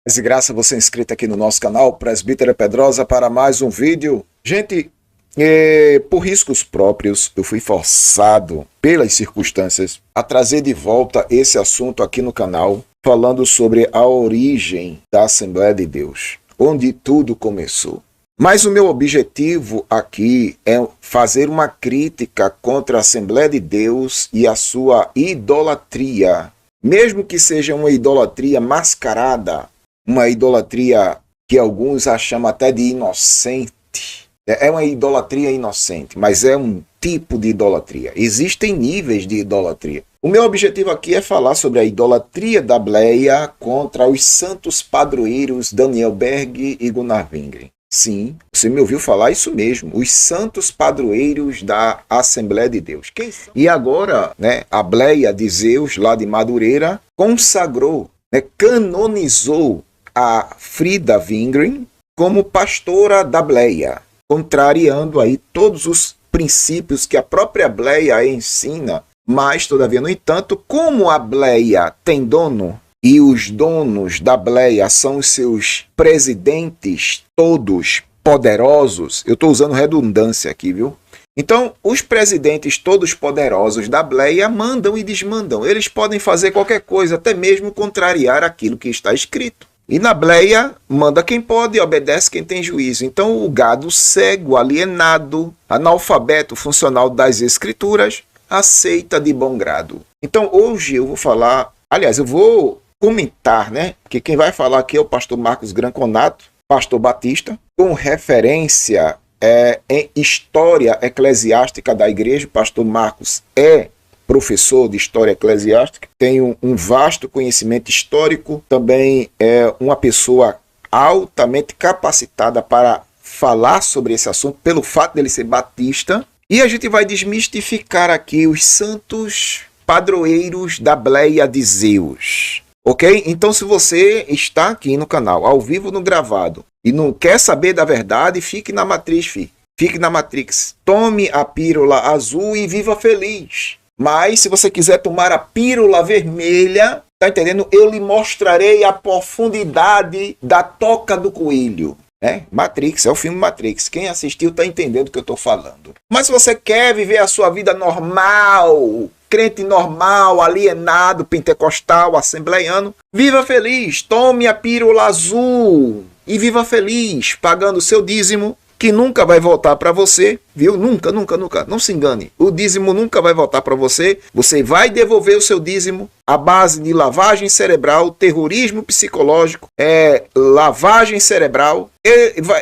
Paz e graça, você inscrito aqui no nosso canal, Presbítero Pedrosa, para mais um vídeo. Gente, por riscos próprios, eu fui forçado pelas circunstâncias a trazer de volta esse assunto aqui no canal, falando sobre a origem da Assembleia de Deus, onde tudo começou. Mas o meu objetivo aqui é fazer uma crítica contra a Assembleia de Deus e a sua idolatria, mesmo que seja uma idolatria mascarada, uma idolatria que alguns a chamam até de inocente. É uma idolatria inocente, mas é um tipo de idolatria. Existem níveis de idolatria. O meu objetivo aqui é falar sobre a idolatria da Bleia contra os santos padroeiros Daniel Berg e Gunnar Wingren. Sim, você me ouviu falar isso mesmo, os santos padroeiros da Assembleia de Deus. Quem são? E agora, a Bleia de Zeus, lá de Madureira, consagrou, canonizou a Frida Wingren como pastora da Bleia, contrariando aí todos os princípios que a própria Bleia ensina. Mas, todavia, no entanto, como a Bleia tem dono, e os donos da Bleia são os seus presidentes, todos poderosos. Eu estou usando redundância aqui, viu? Então, os presidentes todos poderosos da Bleia mandam e desmandam. Eles podem fazer qualquer coisa, até mesmo contrariar aquilo que está escrito. E na Bleia, manda quem pode e obedece quem tem juízo. Então, o gado cego, alienado, analfabeto funcional das escrituras, aceita de bom grado. Então, hoje eu vou falar... Aliás, eu vou comentar, porque quem vai falar aqui é o pastor Marcos Granconato, pastor batista, com referência em história eclesiástica da igreja. O pastor Marcos é professor de história eclesiástica, tem um vasto conhecimento histórico, também é uma pessoa altamente capacitada para falar sobre esse assunto, pelo fato dele ser batista. E a gente vai desmistificar aqui os santos padroeiros da Bleia de Zeus. Ok? Então, se você está aqui no canal, ao vivo no gravado, e não quer saber da verdade, fique na matriz, filho. Fique na Matrix. Tome a pílula azul e viva feliz. Mas, se você quiser tomar a pílula vermelha, tá entendendo? Eu lhe mostrarei a profundidade da toca do coelho. Matrix, é o filme Matrix. Quem assistiu tá entendendo o que eu tô falando. Mas se você quer viver a sua vida normal, crente normal, alienado, pentecostal, assembleiano, viva feliz, tome a pílula azul e viva feliz, pagando o seu dízimo, que nunca vai voltar para você, viu? Nunca, nunca, nunca. Não se engane. O dízimo nunca vai voltar para você. Você vai devolver o seu dízimo à base de lavagem cerebral, terrorismo psicológico, lavagem cerebral.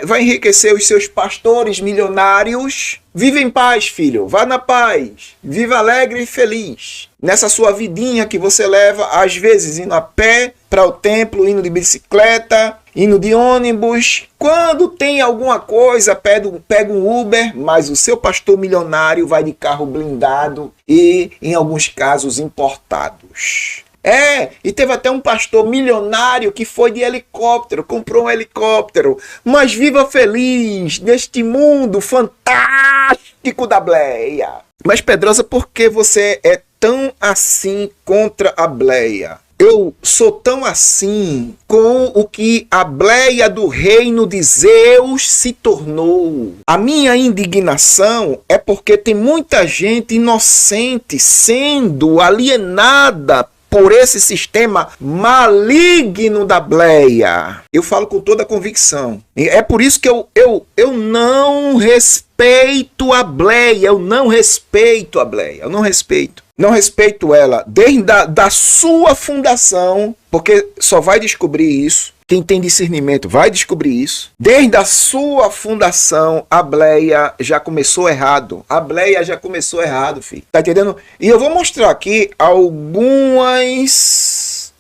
Vai enriquecer os seus pastores milionários. Viva em paz, filho. Vá na paz. Viva alegre e feliz. Nessa sua vidinha que você leva, às vezes indo a pé para o templo, indo de bicicleta, indo de ônibus. Quando tem alguma coisa, pega um Uber, mas o seu pastor milionário vai de carro blindado e, em alguns casos, importados. E teve até um pastor milionário que foi de helicóptero, comprou um helicóptero. Mas viva feliz neste mundo fantástico da Bleia. Mas, Pedrosa, por que você é tão assim contra a Bleia? Eu sou tão assim com o que a Bleia do reino de Zeus se tornou. A minha indignação é porque tem muita gente inocente sendo alienada por esse sistema maligno da Bleia. Eu falo com toda a convicção. É por isso que eu não respeito a Bleia. Eu não respeito a Bleia. Eu não respeito. Não respeito ela desde da sua fundação, porque só vai descobrir isso quem tem discernimento, vai descobrir isso. Desde a sua fundação, a Bleia já começou errado. A Bleia já começou errado, filho. Tá entendendo? E eu vou mostrar aqui algumas,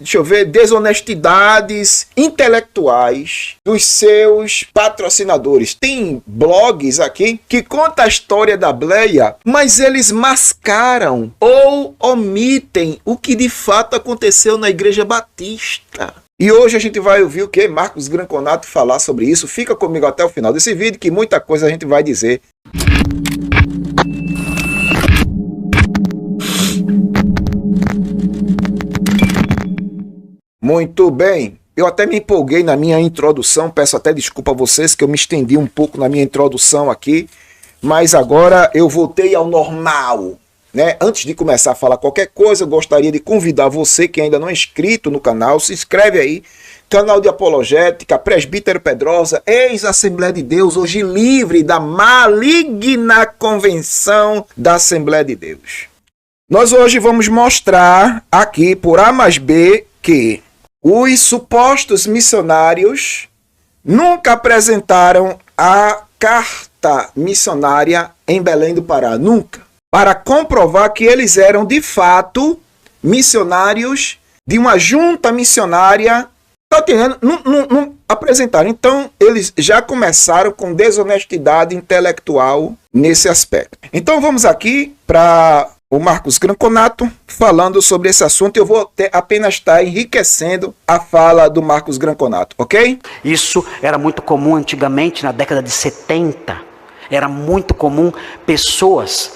desonestidades intelectuais dos seus patrocinadores. Tem blogs aqui que contam a história da Bleia, mas eles mascaram ou omitem o que de fato aconteceu na Igreja Batista. E hoje a gente vai ouvir o que? Marcos Granconato falar sobre isso. Fica comigo até o final desse vídeo, que muita coisa a gente vai dizer. Muito bem. eu até me empolguei na minha introdução, peço até desculpa a vocês que eu me estendi um pouco na minha introdução aqui, mas agora eu voltei ao normal, né? Antes de começar a falar qualquer coisa, eu gostaria de convidar você que ainda não é inscrito no canal, se inscreve aí, canal de apologética, Presbítero Pedrosa, ex-Assembleia de Deus, hoje livre da maligna convenção da Assembleia de Deus. Nós hoje vamos mostrar aqui por A mais B que os supostos missionários nunca apresentaram a carta missionária em Belém do Pará, nunca. Para comprovar que eles eram de fato missionários de uma junta missionária, tá entendendo? Não apresentaram. Então, eles já começaram com desonestidade intelectual nesse aspecto. Então, vamos aqui para o Marcos Granconato falando sobre esse assunto. Eu vou apenas estar enriquecendo a fala do Marcos Granconato, ok? Isso era muito comum antigamente, na década de 70. Era muito comum pessoas,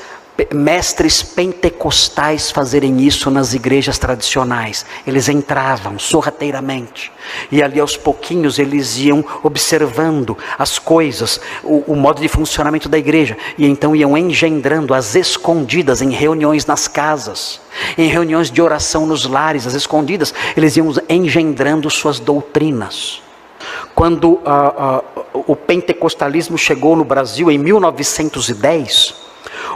mestres pentecostais fazerem isso nas igrejas tradicionais. Eles entravam sorrateiramente e ali aos pouquinhos eles iam observando as coisas, o modo de funcionamento da igreja, e então iam engendrando às escondidas em reuniões nas casas, em reuniões de oração nos lares, às escondidas, eles iam engendrando suas doutrinas. Quando o pentecostalismo chegou no Brasil em 1910,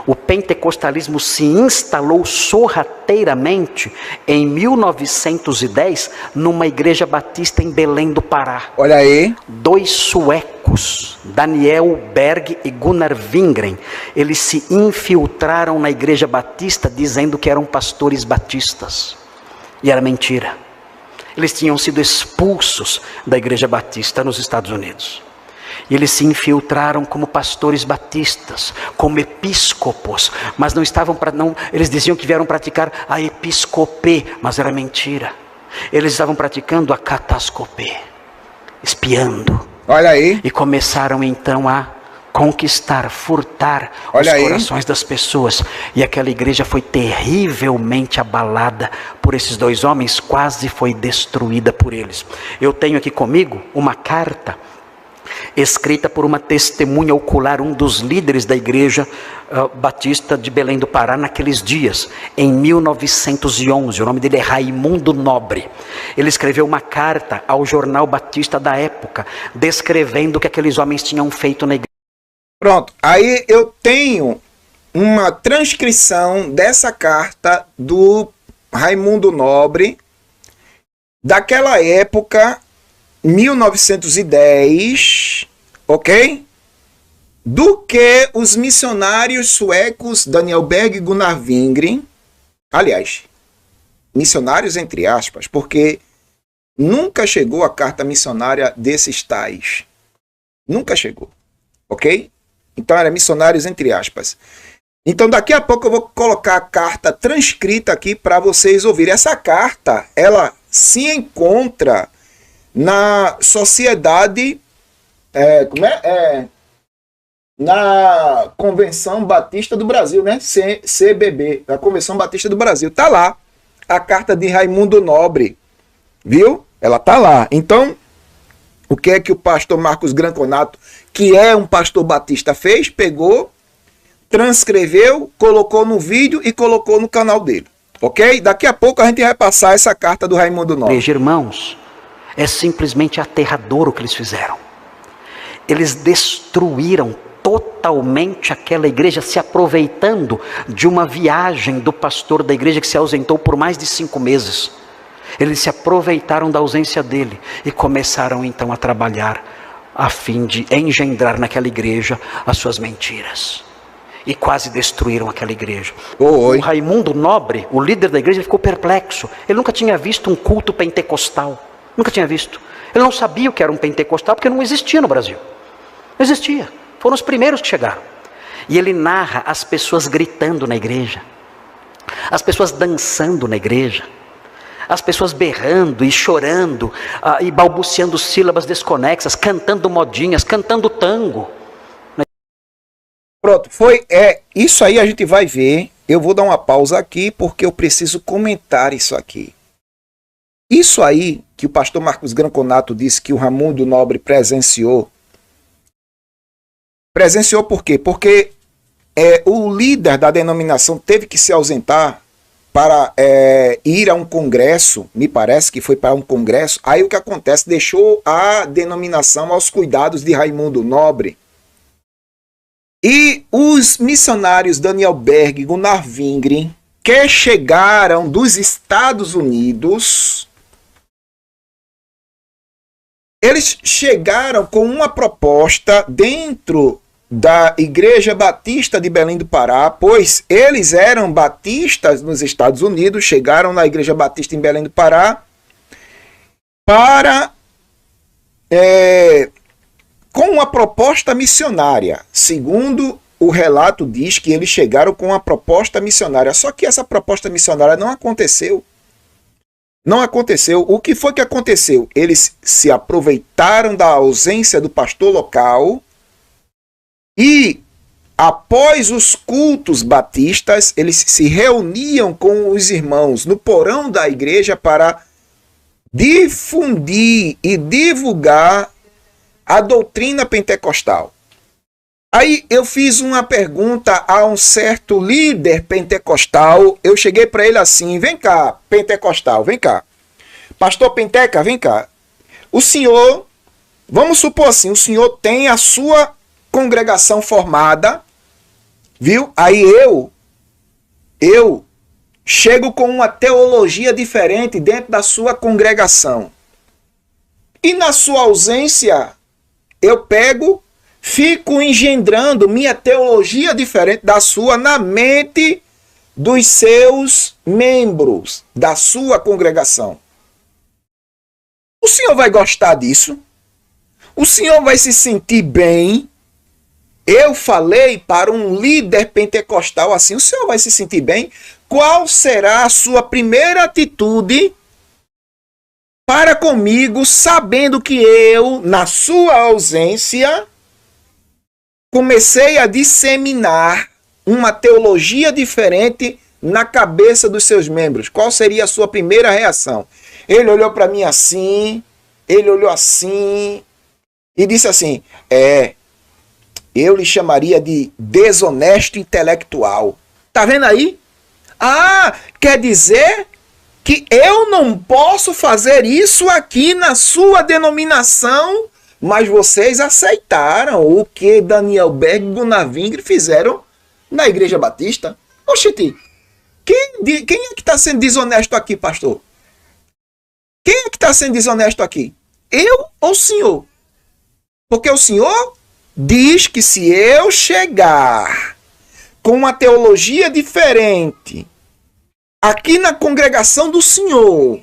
o pentecostalismo se instalou sorrateiramente em 1910 numa igreja batista em Belém do Pará. Olha aí. 2 suecos, Daniel Berg e Gunnar Wingren, eles se infiltraram na igreja batista dizendo que eram pastores batistas. E era mentira. Eles tinham sido expulsos da igreja batista nos Estados Unidos. E eles se infiltraram como pastores batistas, como episcopos, mas não estavam eles diziam que vieram praticar a episcopê, mas era mentira. Eles estavam praticando a catascopê, espiando. Olha aí. E começaram então a conquistar, furtar os corações das pessoas. E aquela igreja foi terrivelmente abalada por esses 2 homens, quase foi destruída por eles. Eu tenho aqui comigo uma carta escrita por uma testemunha ocular, um dos líderes da igreja batista de Belém do Pará naqueles dias, em 1911. O nome dele é Raimundo Nobre. Ele escreveu uma carta ao jornal batista da época, descrevendo o que aqueles homens tinham feito na igreja. Pronto, aí eu tenho uma transcrição dessa carta do Raimundo Nobre, daquela época, 1910, ok? Do que os missionários suecos Daniel Berg e Gunnar Wingren, aliás, missionários entre aspas, porque nunca chegou a carta missionária desses tais. Nunca chegou, ok? Então era missionários entre aspas. Então daqui a pouco eu vou colocar a carta transcrita aqui para vocês ouvirem. Essa carta, ela se encontra na Sociedade, na Convenção Batista do Brasil, né? CBB, a Convenção Batista do Brasil. Tá lá a carta de Raimundo Nobre, viu? Ela tá lá. Então, o que é que o pastor Marcos Granconato, que é um pastor batista, fez? Pegou, transcreveu, colocou no vídeo e colocou no canal dele, ok? Daqui a pouco a gente vai passar essa carta do Raimundo Nobre. Veja, irmãos, é simplesmente aterrador o que eles fizeram. Eles destruíram totalmente aquela igreja, se aproveitando de uma viagem do pastor da igreja que se ausentou por mais de 5 meses. Eles se aproveitaram da ausência dele e começaram então a trabalhar a fim de engendrar naquela igreja as suas mentiras. E quase destruíram aquela igreja. O Raimundo Nobre, o líder da igreja, ficou perplexo. Ele nunca tinha visto um culto pentecostal. Nunca tinha visto. Ele não sabia o que era um pentecostal, porque não existia no Brasil. Não existia. Foram os primeiros que chegaram. E ele narra as pessoas gritando na igreja, as pessoas dançando na igreja, as pessoas berrando e chorando, e balbuciando sílabas desconexas, cantando modinhas, cantando tango. Pronto, isso aí a gente vai ver. Eu vou dar uma pausa aqui porque eu preciso comentar isso aqui. Isso aí que o pastor Marcos Granconato disse que o Raimundo Nobre presenciou. Presenciou por quê? Porque o líder da denominação teve que se ausentar para ir a um congresso, me parece que foi para um congresso. Aí o que acontece? Deixou a denominação aos cuidados de Raimundo Nobre. E os missionários Daniel Berg e Gunnar Wingren, que chegaram dos Estados Unidos, eles chegaram com uma proposta dentro da Igreja Batista de Belém do Pará, pois eles eram batistas nos Estados Unidos, chegaram na Igreja Batista em Belém do Pará para com uma proposta missionária. Segundo o relato diz que eles chegaram com uma proposta missionária, só que essa proposta missionária não aconteceu. Não aconteceu. O que foi que aconteceu? Eles se aproveitaram da ausência do pastor local e, após os cultos batistas, eles se reuniam com os irmãos no porão da igreja para difundir e divulgar a doutrina pentecostal. Aí eu fiz uma pergunta a um certo líder pentecostal. Eu cheguei para ele assim: vem cá, pentecostal, vem cá. Pastor Penteca, vem cá. O senhor, vamos supor assim, o senhor tem a sua congregação formada, viu? Aí eu chego com uma teologia diferente dentro da sua congregação. E na sua ausência, eu fico engendrando minha teologia diferente da sua na mente dos seus membros, da sua congregação. O senhor vai gostar disso? O senhor vai se sentir bem? Eu falei para um líder pentecostal assim: o senhor vai se sentir bem? Qual será a sua primeira atitude para comigo, sabendo que eu, na sua ausência, comecei a disseminar uma teologia diferente na cabeça dos seus membros? Qual seria a sua primeira reação? Ele olhou para mim assim, ele olhou assim e disse assim: eu lhe chamaria de desonesto intelectual. Tá vendo aí? Ah, quer dizer que eu não posso fazer isso aqui na sua denominação, mas vocês aceitaram o que Daniel Berg e Gunnar Wingren fizeram na Igreja Batista? Oxente, quem é que está sendo desonesto aqui, pastor? Quem é que está sendo desonesto aqui? Eu ou o senhor? Porque o senhor diz que se eu chegar com uma teologia diferente aqui na congregação do senhor,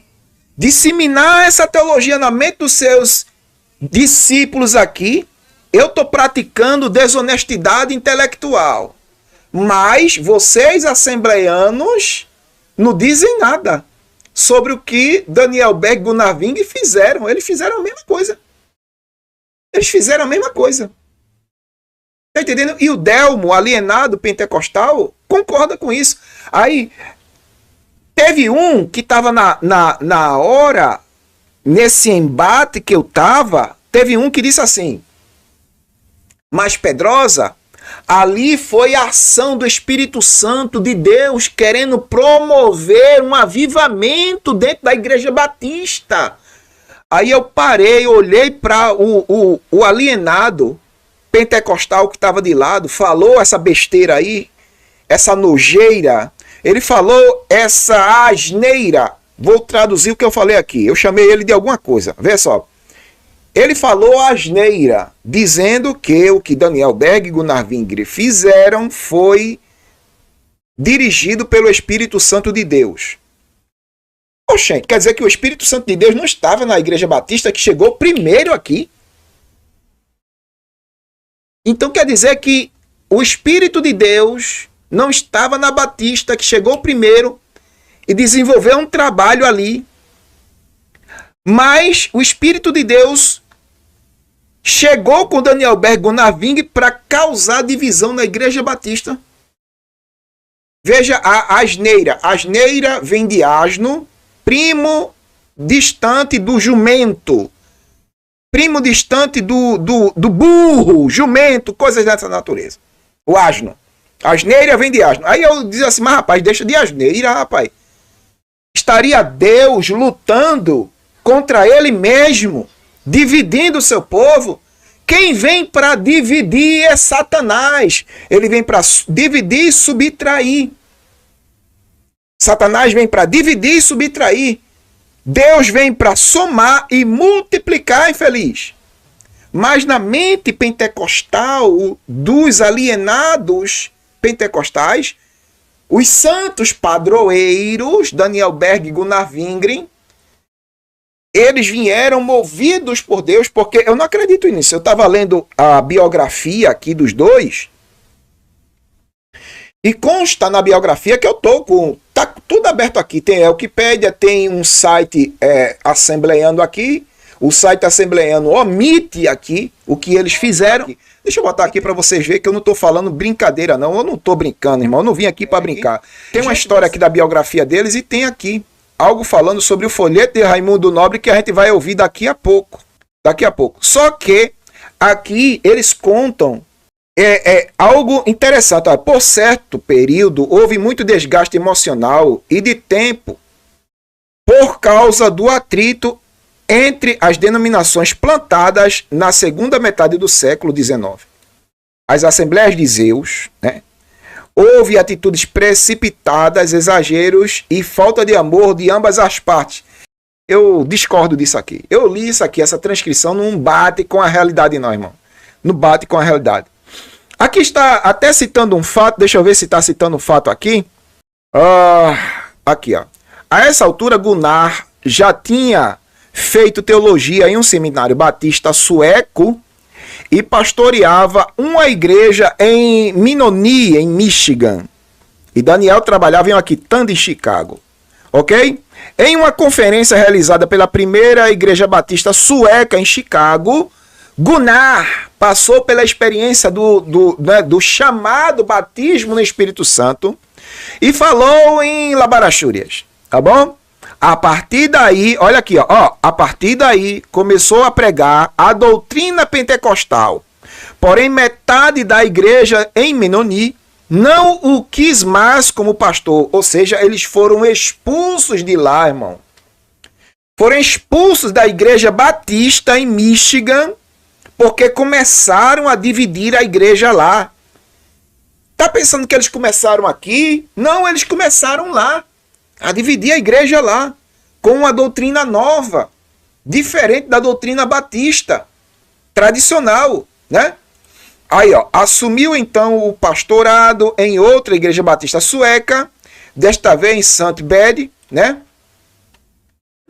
disseminar essa teologia na mente dos seus discípulos aqui, eu estou praticando desonestidade intelectual. Mas vocês, assembleianos, não dizem nada sobre o que Daniel Berg e Gunnar Wingren fizeram. Eles fizeram a mesma coisa. Eles fizeram a mesma coisa. Tá entendendo? E o Delmo, alienado pentecostal, concorda com isso. Aí, teve um que estava na hora, nesse embate que eu estava, teve um que disse assim: mas Pedrosa, ali foi a ação do Espírito Santo de Deus querendo promover um avivamento dentro da Igreja Batista. Aí eu parei, olhei para o alienado pentecostal que estava de lado, falou essa besteira aí, essa nojeira, ele falou essa asneira. Vou traduzir o que eu falei aqui. Eu chamei ele de alguma coisa. Vê só. Ele falou asneira, dizendo que o que Daniel Berg e Gunnar Wingren fizeram foi dirigido pelo Espírito Santo de Deus. Oxente, quer dizer que o Espírito Santo de Deus não estava na Igreja Batista, que chegou primeiro aqui? Então quer dizer que o Espírito de Deus não estava na Batista, que chegou primeiro e desenvolveu um trabalho ali. Mas o Espírito de Deus chegou com Daniel Berg e Gunnar Wingren para causar divisão na Igreja Batista. Veja a asneira. Asneira vem de asno, primo distante do jumento, primo distante do burro, jumento, coisas dessa natureza. O asno. Asneira vem de asno. Aí eu dizia assim, mas rapaz, deixa de asneira, rapaz. Estaria Deus lutando contra ele mesmo, dividindo o seu povo? Quem vem para dividir é Satanás. Ele vem para dividir e subtrair. Satanás vem para dividir e subtrair. Deus vem para somar e multiplicar, infeliz. Mas na mente pentecostal dos alienados pentecostais, os santos padroeiros, Daniel Berg e Gunnar Wingren, eles vieram movidos por Deus, porque eu não acredito nisso. Eu estava lendo a biografia aqui dos dois, e consta na biografia que eu estou com... Tá tudo aberto aqui. Tem a Wikipédia, tem um site assembleiano aqui. O site assembleiano omite aqui o que eles fizeram. Deixa eu botar aqui para vocês verem que eu não estou falando brincadeira, não. Eu não estou brincando, irmão. Eu não vim aqui para brincar. Tem uma história aqui da biografia deles e tem aqui algo falando sobre o folheto de Raimundo Nobre que a gente vai ouvir daqui a pouco. Daqui a pouco. Só que aqui eles contam algo interessante. Por certo período, houve muito desgaste emocional e de tempo por causa do atrito entre as denominações plantadas na segunda metade do século XIX. As Assembleias de Zeus, né? Houve atitudes precipitadas, exageros e falta de amor de ambas as partes. Eu discordo disso aqui. Eu li isso aqui, essa transcrição não bate com a realidade não, irmão. Não bate com a realidade. Aqui está até citando um fato, deixa eu ver se está citando um fato aqui. Aqui, ó. A essa altura, Gunnar já tinha feito teologia em um seminário batista sueco e pastoreava uma igreja em Menominee, em Michigan. E Daniel trabalhava em Aquitanda, em Chicago. Ok? Em uma conferência realizada pela primeira igreja batista sueca em Chicago, Gunnar passou pela experiência do chamado batismo no Espírito Santo e falou em labarachúrias, tá bom? A partir daí, olha aqui, ó, a partir daí começou a pregar a doutrina pentecostal. Porém, metade da igreja em Menominee não o quis mais como pastor, ou seja, eles foram expulsos de lá, irmão. Foram expulsos da igreja batista em Michigan, porque começaram a dividir a igreja lá. Tá pensando que eles começaram aqui? Não, eles começaram lá, a dividir a igreja lá, com uma doutrina nova, diferente da doutrina batista, tradicional, né? Aí, ó, assumiu então o pastorado em outra igreja batista sueca, desta vez em St. Bed, né?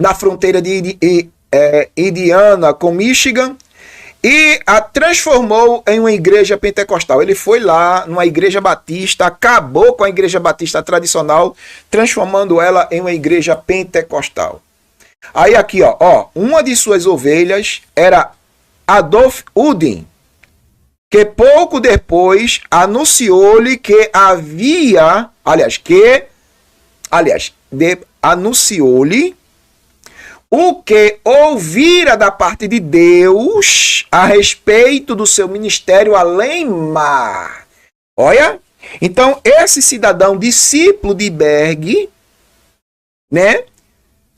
Na fronteira de Indiana com Michigan, e a transformou em uma igreja pentecostal. Ele foi lá numa igreja batista, acabou com a igreja batista tradicional, transformando ela em uma igreja pentecostal. Aí aqui, ó, uma de suas ovelhas era Adolf Udin, que pouco depois anunciou-lhe que havia, anunciou-lhe o que ouvira da parte de Deus a respeito do seu ministério além-mar. Olha, então esse cidadão discípulo de Berg, né,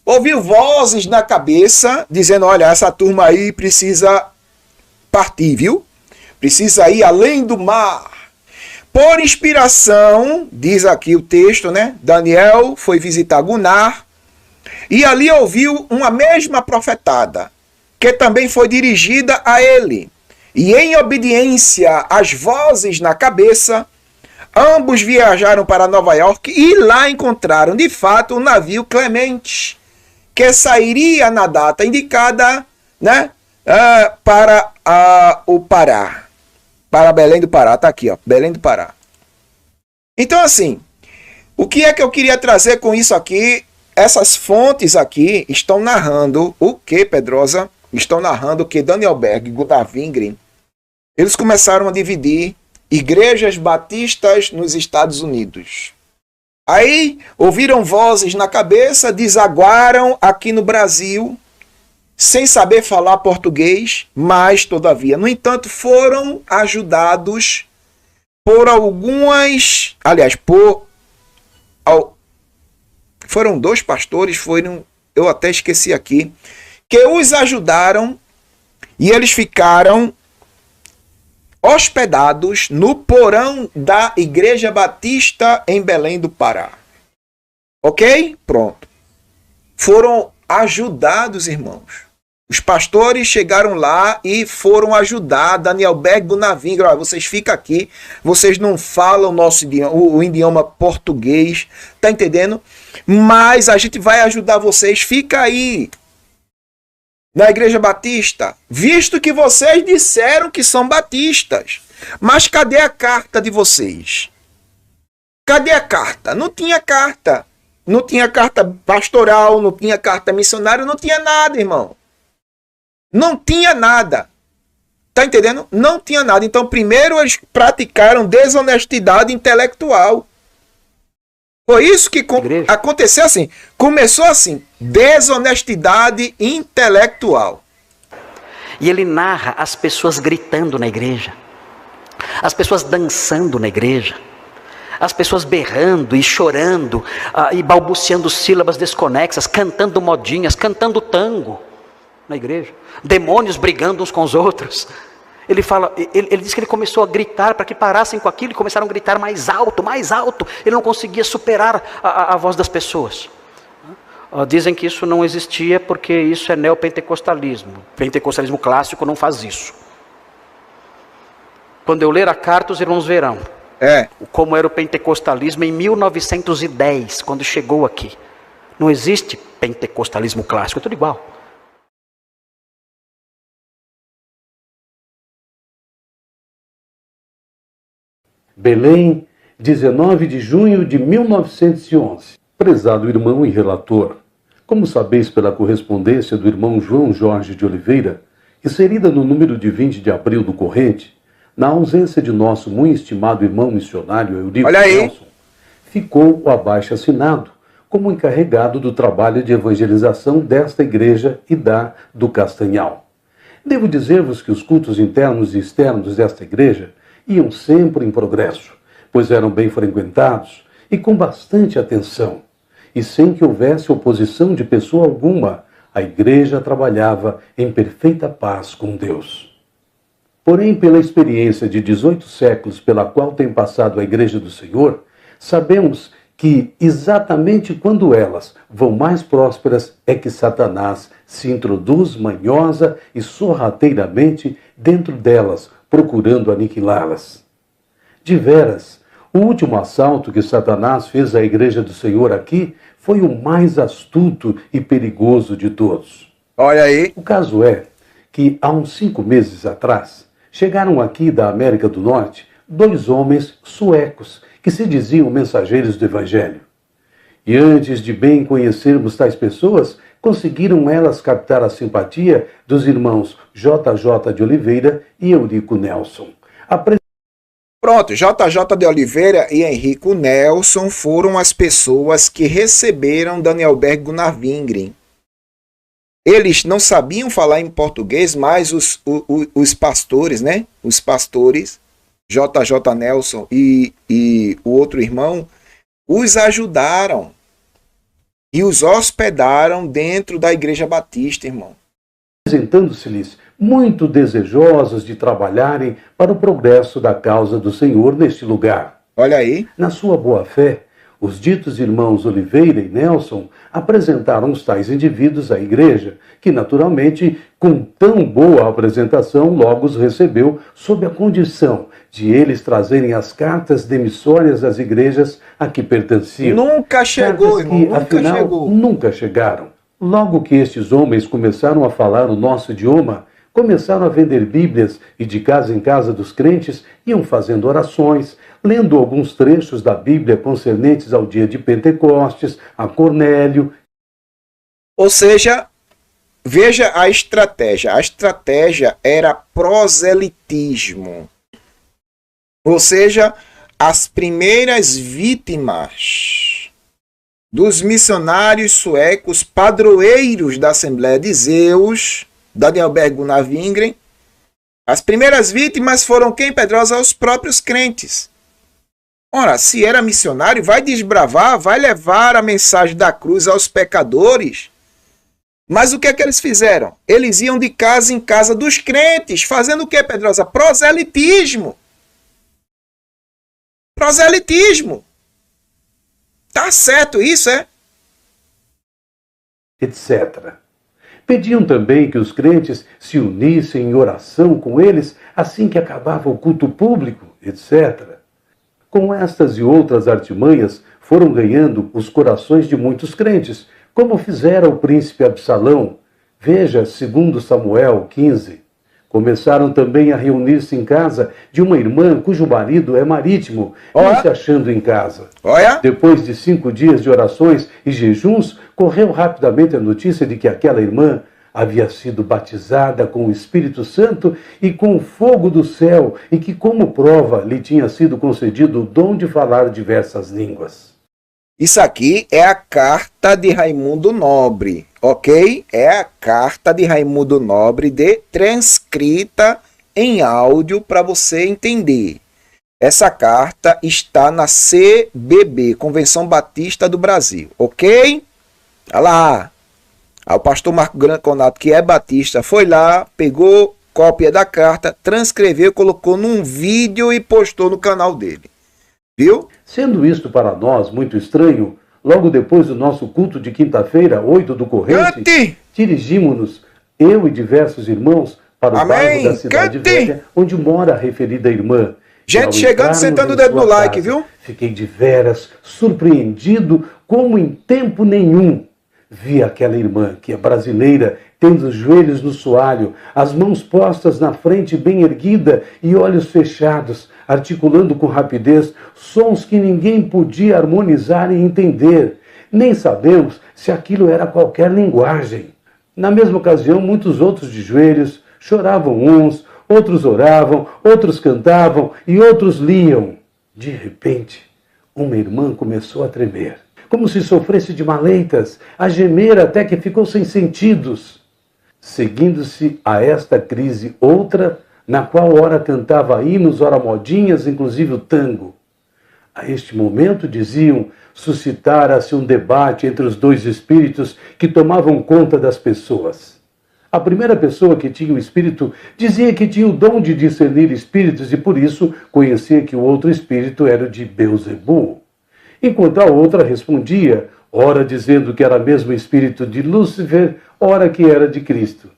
ouviu vozes na cabeça dizendo, olha, essa turma aí precisa partir, viu? Precisa ir além do mar. Por inspiração, diz aqui o texto, né? Daniel foi visitar Gunnar e ali ouviu uma mesma profetada, que também foi dirigida a ele. E em obediência às vozes na cabeça, ambos viajaram para Nova York e lá encontraram, de fato, o navio Clemente, que sairia na data indicada, né, para o Pará. Para Belém do Pará, tá aqui, ó, Belém do Pará. Então, assim, o que é que eu queria trazer com isso aqui? Essas fontes aqui estão narrando o que, Pedrosa? Estão narrando que Daniel Berg e Gunnar Wingren, eles começaram a dividir igrejas batistas nos Estados Unidos. Aí ouviram vozes na cabeça, desaguaram aqui no Brasil, sem saber falar português, mas todavia, no entanto, foram ajudados por algumas, aliás, foram 2 pastores, eu até esqueci aqui, que os ajudaram e eles ficaram hospedados no porão da Igreja Batista em Belém do Pará. Ok? Pronto. Foram ajudados, irmãos. Os pastores chegaram lá e foram ajudar Daniel Berg Bonavingra. Olha, vocês ficam aqui, vocês não falam o nosso idioma, o idioma português, tá entendendo? Mas a gente vai ajudar vocês, fica aí na Igreja Batista, visto que vocês disseram que são batistas. Mas cadê a carta de vocês? Cadê a carta? Não tinha carta. Não tinha carta pastoral, não tinha carta missionária, não tinha nada, irmão. Não tinha nada. Tá entendendo? Não tinha nada. Então, primeiro eles praticaram desonestidade intelectual. Foi isso que aconteceu assim. Começou assim. Desonestidade intelectual. E ele narra as pessoas gritando na igreja. As pessoas dançando na igreja. As pessoas berrando e chorando. E balbuciando sílabas desconexas. Cantando modinhas. Cantando tango na igreja. Demônios brigando uns com os outros. Ele diz que ele começou a gritar para que parassem com aquilo e começaram a gritar mais alto, mais alto. Ele não conseguia superar a voz das pessoas. Dizem que isso não existia porque isso é neopentecostalismo. Pentecostalismo clássico não faz isso. Quando eu ler a carta, os irmãos verão como era o pentecostalismo em 1910, quando chegou aqui. Não existe pentecostalismo clássico, é tudo igual. Belém, 19 de junho de 1911. Prezado irmão e relator, como sabeis pela correspondência do irmão João Jorge de Oliveira, inserida no número de 20 de abril do corrente, na ausência de nosso muito estimado irmão missionário Eurico Nelson, ficou o abaixo-assinado como encarregado do trabalho de evangelização desta igreja e do Castanhal. Devo dizer-vos que os cultos internos e externos desta igreja iam sempre em progresso, pois eram bem frequentados e com bastante atenção. E sem que houvesse oposição de pessoa alguma, a igreja trabalhava em perfeita paz com Deus. Porém, pela experiência de 18 séculos pela qual tem passado a Igreja do Senhor, sabemos que exatamente quando elas vão mais prósperas é que Satanás se introduz manhosa e sorrateiramente dentro delas, procurando aniquilá-las. De veras, o último assalto que Satanás fez à Igreja do Senhor aqui foi o mais astuto e perigoso de todos. Olha aí. O caso é que, há uns 5 meses atrás, chegaram aqui da América do Norte 2 homens suecos que se diziam mensageiros do Evangelho. E antes de bem conhecermos tais pessoas, conseguiram elas captar a simpatia dos irmãos JJ de Oliveira e Eurico Nelson. Pronto, JJ de Oliveira e Henrico Nelson foram as pessoas que receberam Daniel Berg Gunnar-Wingren. Eles não sabiam falar em português, mas os pastores, né? Os pastores, JJ Nelson e o outro irmão, os ajudaram e os hospedaram dentro da Igreja Batista, irmão. Apresentando-se-lhes muito desejosos de trabalharem para o progresso da causa do Senhor neste lugar. Olha aí. Na sua boa-fé, os ditos irmãos Oliveira e Nelson apresentaram os tais indivíduos à igreja, que naturalmente, com tão boa apresentação, logo os recebeu sob a condição de eles trazerem as cartas demissórias das igrejas a que pertenciam. Nunca chegou, irmão, nunca afinal, chegou. Nunca chegaram. Logo que estes homens começaram a falar o nosso idioma, começaram a vender Bíblias e de casa em casa dos crentes iam fazendo orações, lendo alguns trechos da Bíblia concernentes ao dia de Pentecostes, a Cornélio. Ou seja, veja a estratégia. A estratégia era proselitismo. Ou seja, as primeiras vítimas dos missionários suecos, padroeiros da Assembleia de Zeus, Danielberg Gunnar Wingren. As primeiras vítimas foram quem, Pedrosa? Os próprios crentes. Ora, se era missionário, vai desbravar, vai levar a mensagem da cruz aos pecadores. Mas o que é que eles fizeram? Eles iam de casa em casa dos crentes, fazendo o que, Pedrosa? Proselitismo. Proselitismo. Tá certo isso, é? Etc. Pediam também que os crentes se unissem em oração com eles assim que acabava o culto público, etc. Com estas e outras artimanhas, foram ganhando os corações de muitos crentes, como fizera o príncipe Absalão. Veja, 2 Samuel 15. Começaram também a reunir-se em casa de uma irmã cujo marido é marítimo, não se achando em casa. Depois de 5 dias de orações e jejuns, correu rapidamente a notícia de que aquela irmã havia sido batizada com o Espírito Santo e com o fogo do céu, e que, como prova, lhe tinha sido concedido o dom de falar diversas línguas. Isso aqui é a carta de Raimundo Nobre, ok? É a carta de Raimundo Nobre transcrita em áudio para você entender. Essa carta está na CBB, Convenção Batista do Brasil, ok? Olha lá. O pastor Marco Granconato, que é batista, foi lá, pegou cópia da carta, transcreveu, colocou num vídeo e postou no canal dele. Viu? Sendo isto para nós muito estranho, logo depois do nosso culto de quinta-feira, 8 do corrente, dirigimos-nos, eu e diversos irmãos, para o bairro da Cidade Velha, onde mora a referida irmã. Gente chegando, sentando o dedo no like, casa, viu? Fiquei de veras surpreendido, como em tempo nenhum vi aquela irmã, que é brasileira, tendo os joelhos no soalho, as mãos postas na frente bem erguida e olhos fechados, articulando com rapidez sons que ninguém podia harmonizar e entender. Nem sabemos se aquilo era qualquer linguagem. Na mesma ocasião, muitos outros de joelhos, choravam uns, outros oravam, outros cantavam e outros liam. De repente, uma irmã começou a tremer, como se sofresse de maleitas, a gemer até que ficou sem sentidos. Seguindo-se a esta crise outra, na qual ora cantava hinos, ora modinhas, inclusive o tango. A este momento, diziam, suscitara-se um debate entre os dois espíritos que tomavam conta das pessoas. A primeira pessoa, que tinha o espírito, dizia que tinha o dom de discernir espíritos e por isso conhecia que o outro espírito era o de Beelzebul. Enquanto a outra respondia, ora dizendo que era mesmo espírito de Lúcifer, ora que era de Cristo.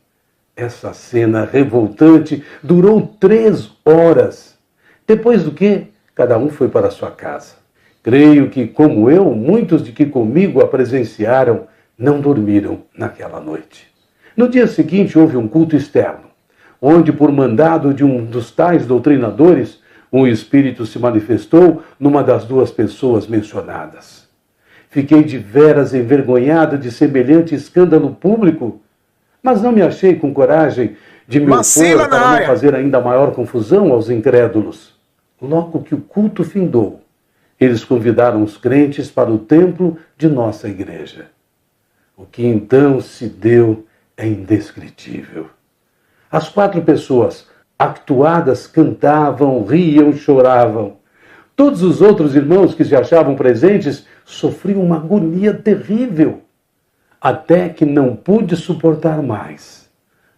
Essa cena revoltante durou 3 horas, depois do que cada um foi para sua casa. Creio que, como eu, muitos de que comigo a presenciaram não dormiram naquela noite. No dia seguinte houve um culto externo, onde, por mandado de um dos tais doutrinadores, um espírito se manifestou numa das 2 pessoas mencionadas. Fiquei de veras envergonhado de semelhante escândalo público, mas não me achei com coragem de me opor para não fazer ainda maior confusão aos incrédulos. Logo que o culto findou, eles convidaram os crentes para o templo de nossa igreja. O que então se deu é indescritível. As 4 pessoas actuadas cantavam, riam, choravam. Todos os outros irmãos que se achavam presentes sofriam uma agonia terrível, até que não pude suportar mais.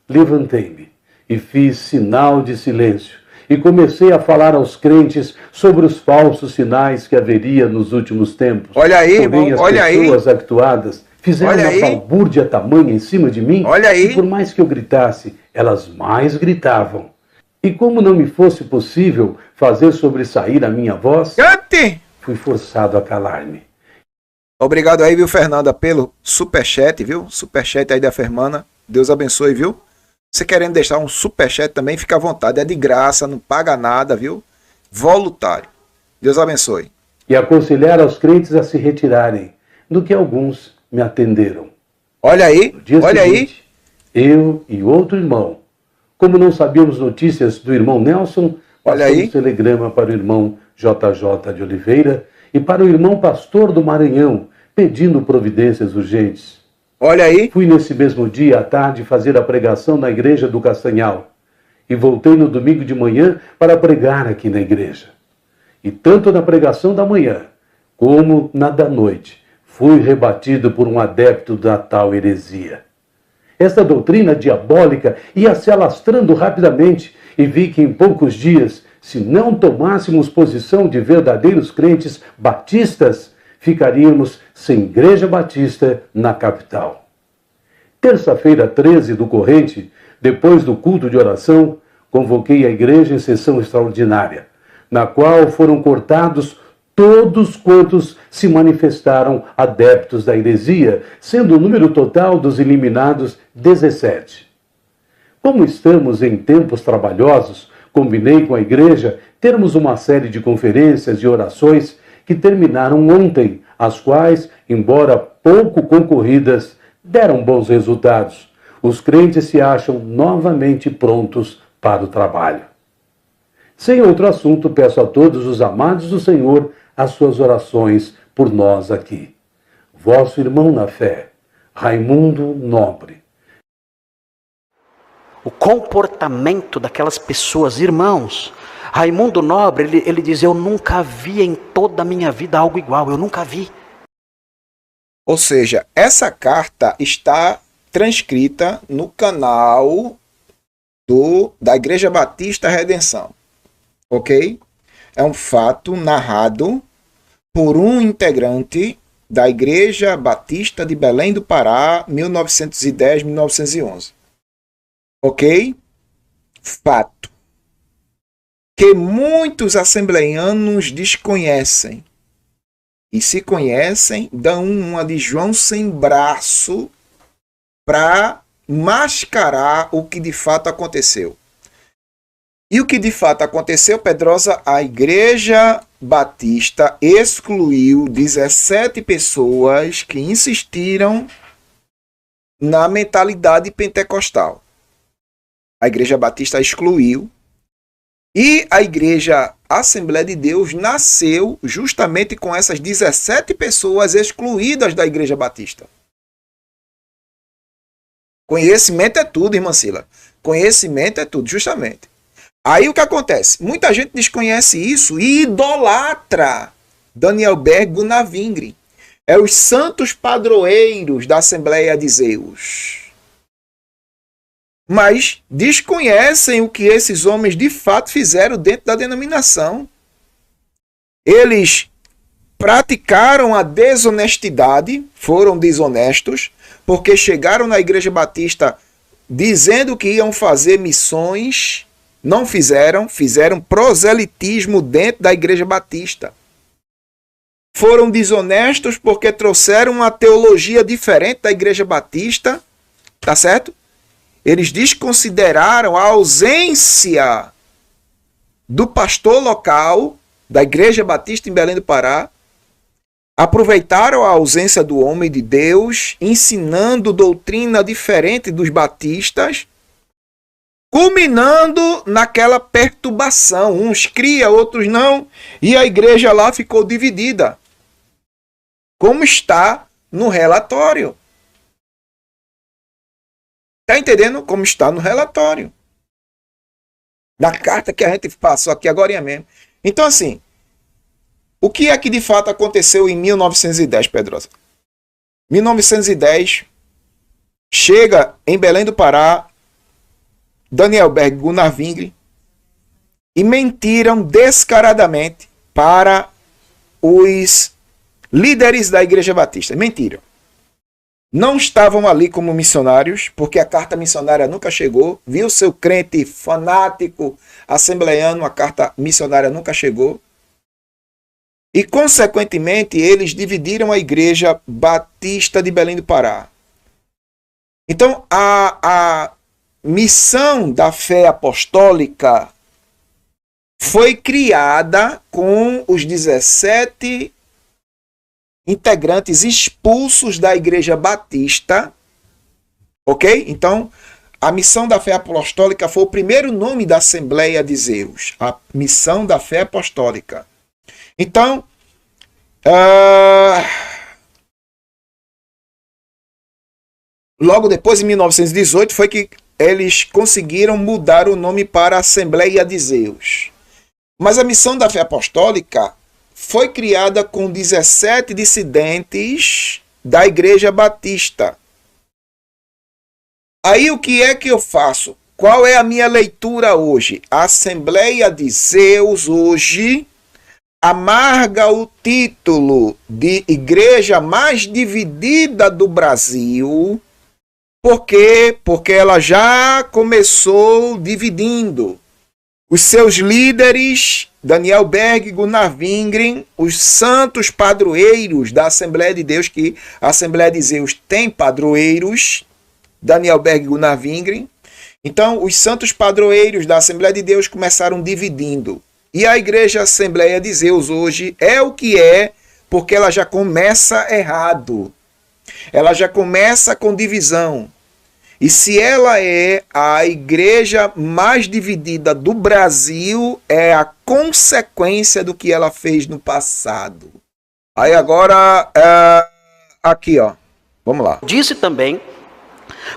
Levantei-me e fiz sinal de silêncio e comecei a falar aos crentes sobre os falsos sinais que haveria nos últimos tempos. Olha aí, porém, irmão, olha aí. As pessoas actuadas fizeram uma balbúrdia tamanha em cima de mim, e por mais que eu gritasse, elas mais gritavam. E como não me fosse possível fazer sobressair a minha voz, fui forçado a calar-me. Obrigado aí, viu, Fernanda, pelo superchat, viu? Superchat aí da Fermana. Deus abençoe, viu? Você querendo deixar um superchat também, fica à vontade. É de graça, não paga nada, viu? Voluntário. Deus abençoe. E aconselhar aos crentes a se retirarem, do que alguns me atenderam. Olha aí, no dia olha seguinte, aí. Eu e outro irmão, como não sabíamos notícias do irmão Nelson, passamos telegrama para o irmão JJ de Oliveira e para o irmão pastor do Maranhão, pedindo providências urgentes. Olha aí. Fui nesse mesmo dia à tarde fazer a pregação na igreja do Castanhal e voltei no domingo de manhã para pregar aqui na igreja. E tanto na pregação da manhã como na da noite fui rebatido por um adepto da tal heresia. Esta doutrina diabólica ia se alastrando rapidamente e vi que em poucos dias, se não tomássemos posição de verdadeiros crentes batistas, ficaríamos sem igreja batista na capital. Terça-feira 13 do corrente, depois do culto de oração, convoquei a igreja em sessão extraordinária, na qual foram cortados todos quantos se manifestaram adeptos da heresia, sendo o número total dos eliminados 17. Como estamos em tempos trabalhosos, combinei com a igreja termos uma série de conferências e orações que terminaram ontem, as quais, embora pouco concorridas, deram bons resultados. Os crentes se acham novamente prontos para o trabalho. Sem outro assunto, peço a todos os amados do Senhor as suas orações por nós aqui. Vosso irmão na fé, Raimundo Nobre. O comportamento daquelas pessoas, irmãos, Raimundo Nobre, ele diz, eu nunca vi em toda a minha vida algo igual, eu nunca vi. Ou seja, essa carta está transcrita no canal da Igreja Batista Redenção. Ok? É um fato narrado por um integrante da Igreja Batista de Belém do Pará, 1910-1911. Ok? Fato. Que muitos assembleianos desconhecem. E se conhecem, dão uma de João sem braço para mascarar o que de fato aconteceu. E o que de fato aconteceu, Pedrosa, a Igreja Batista excluiu 17 pessoas que insistiram na mentalidade pentecostal. A Igreja Batista excluiu. E a Igreja Assembleia de Deus nasceu justamente com essas 17 pessoas excluídas da Igreja Batista. Conhecimento é tudo, irmã Sila. Conhecimento é tudo, justamente. Aí o que acontece? Muita gente desconhece isso e idolatra Daniel Berg Gunavingre. É os santos padroeiros da Assembleia de Zeus. Mas desconhecem o que esses homens de fato fizeram dentro da denominação. Eles praticaram a desonestidade, foram desonestos, porque chegaram na Igreja Batista dizendo que iam fazer missões, não fizeram, fizeram proselitismo dentro da Igreja Batista. Foram desonestos porque trouxeram uma teologia diferente da Igreja Batista, tá certo? Eles desconsideraram a ausência do pastor local da Igreja Batista em Belém do Pará, aproveitaram a ausência do homem de Deus, ensinando doutrina diferente dos batistas, culminando naquela perturbação. Uns cria, outros não, e a igreja lá ficou dividida, como está no relatório. Está entendendo como está no relatório? Da carta que a gente passou aqui agora mesmo. Então, assim, o que é que de fato aconteceu em 1910, Pedrosa? 1910, chega em Belém do Pará, Daniel Berg Gunavingre, e mentiram descaradamente para os líderes da Igreja Batista. Mentiram. Não estavam ali como missionários, porque a carta missionária nunca chegou. Viu seu crente fanático assembleiano, a carta missionária nunca chegou. E, consequentemente, eles dividiram a Igreja Batista de Belém do Pará. Então, a missão da fé apostólica foi criada com os 17 integrantes expulsos da Igreja Batista, ok? Então, a missão da fé apostólica foi o primeiro nome da Assembleia de Zeus, a missão da fé apostólica. Então, Logo depois, em 1918, foi que eles conseguiram mudar o nome para Assembleia de Zeus. Mas a Missão da Fé Apostólica foi criada com 17 dissidentes da Igreja Batista. Aí o que é que eu faço? Qual é a minha leitura hoje? A Assembleia de Zeus hoje amarga o título de igreja mais dividida do Brasil. Por quê? Porque ela já começou dividindo. Os seus líderes, Daniel Berg e Gunnar Wingren, os santos padroeiros da Assembleia de Deus, que a Assembleia de Zeus tem padroeiros, Daniel Berg e Gunnar Wingren. Então, os santos padroeiros da Assembleia de Deus começaram dividindo. E a Igreja Assembleia de Zeus hoje é o que é, porque ela já começa errado. Ela já começa com divisão. E se ela é a igreja mais dividida do Brasil, é a consequência do que ela fez no passado. Aí agora, aqui ó, vamos lá. Disse também,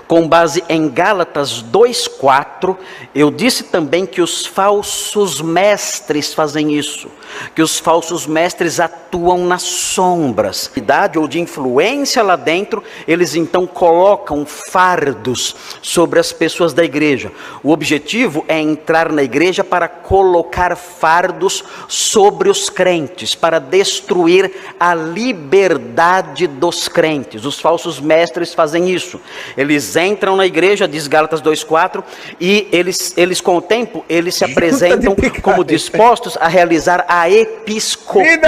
com base em Gálatas 2:4, eu disse também que os falsos mestres fazem isso, que os falsos mestres atuam nas sombras, ou de influência lá dentro, eles então colocam fardos sobre as pessoas da igreja. O objetivo é entrar na igreja para colocar fardos sobre os crentes, para destruir a liberdade dos crentes. Os falsos mestres fazem isso. Eles entram na igreja, diz Gálatas 2:4, e eles com o tempo, eles se apresentam como dispostos a realizar a episcopê.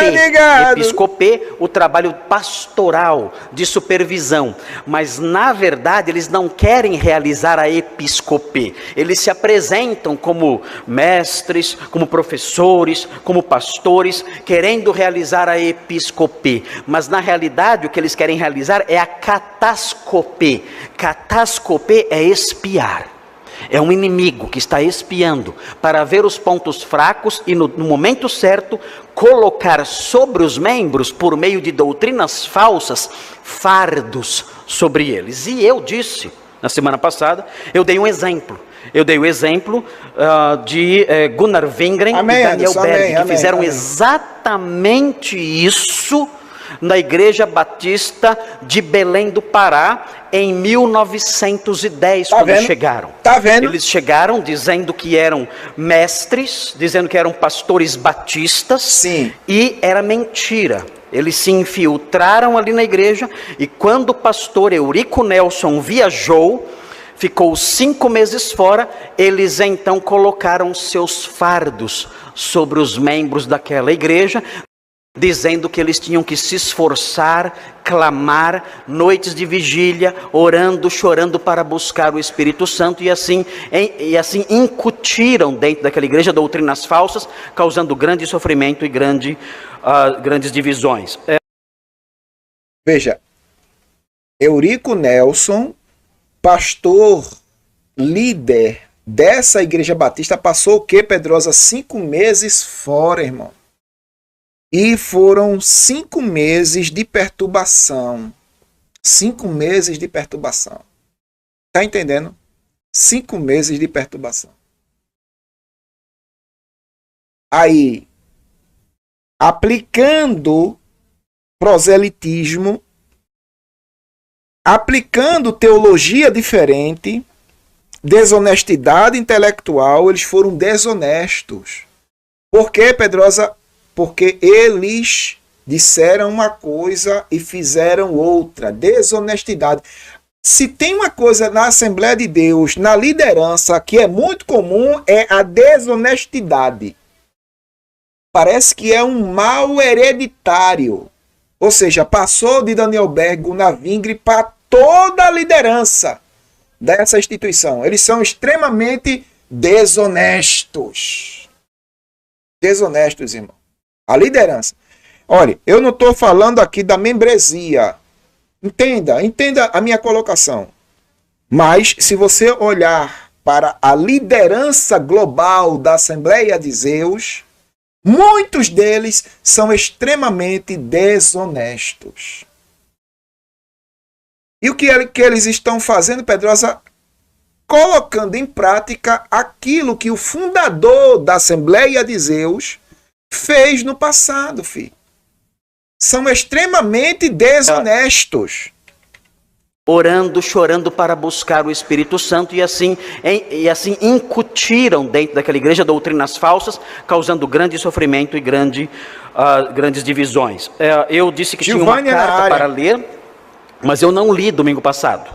Episcopê, o trabalho pastoral de supervisão. Mas na verdade eles não querem realizar a episcopê. Eles se apresentam como mestres, como professores, como pastores, querendo realizar a episcopê. Mas na realidade o que eles querem realizar é a catascopê. Catascopê é espiar. É um inimigo que está espiando para ver os pontos fracos e no momento certo colocar sobre os membros, por meio de doutrinas falsas, fardos sobre eles. E eu disse, na semana passada, eu dei um exemplo. Eu dei o exemplo de Gunnar Wingren e Daniel Berg, que fizeram exatamente isso na Igreja Batista de Belém do Pará, em 1910, quando chegaram. Tá vendo? Eles chegaram dizendo que eram mestres, dizendo que eram pastores batistas. Sim. E era mentira. Eles se infiltraram ali na igreja, e quando o pastor Eurico Nelson viajou, ficou 5 meses fora, eles então colocaram seus fardos sobre os membros daquela igreja, dizendo que eles tinham que se esforçar, clamar, noites de vigília, orando, chorando para buscar o Espírito Santo, e assim incutiram dentro daquela igreja doutrinas falsas, causando grande sofrimento e grandes divisões. Veja, Eurico Nelson, pastor, líder dessa igreja batista, passou o quê, Pedrosa? 5 meses fora, irmão. E foram 5 meses de perturbação. 5 meses de perturbação. Tá entendendo? 5 meses de perturbação. Aí, aplicando proselitismo, aplicando teologia diferente, desonestidade intelectual, eles foram desonestos. Por quê, Pedrosa? Porque eles disseram uma coisa e fizeram outra. Desonestidade. Se tem uma coisa na Assembleia de Deus, na liderança, que é muito comum, é a desonestidade. Parece que é um mal hereditário. Ou seja, passou de Daniel Berg, Gunnar Wingren para toda a liderança dessa instituição. Eles são extremamente desonestos. Desonestos, irmão. A liderança. Olha, eu não estou falando aqui da membresia. Entenda a minha colocação. Mas, se você olhar para a liderança global da Assembleia de Zeus, muitos deles são extremamente desonestos. E o que eles estão fazendo, Pedrosa? Colocando em prática aquilo que o fundador da Assembleia de Zeus fez no passado, filho. São extremamente desonestos. Orando, chorando para buscar o Espírito Santo e assim incutiram dentro daquela igreja doutrinas falsas, causando grande sofrimento e grandes divisões. Eu disse que Giovânia tinha uma carta para ler, mas eu não li domingo passado,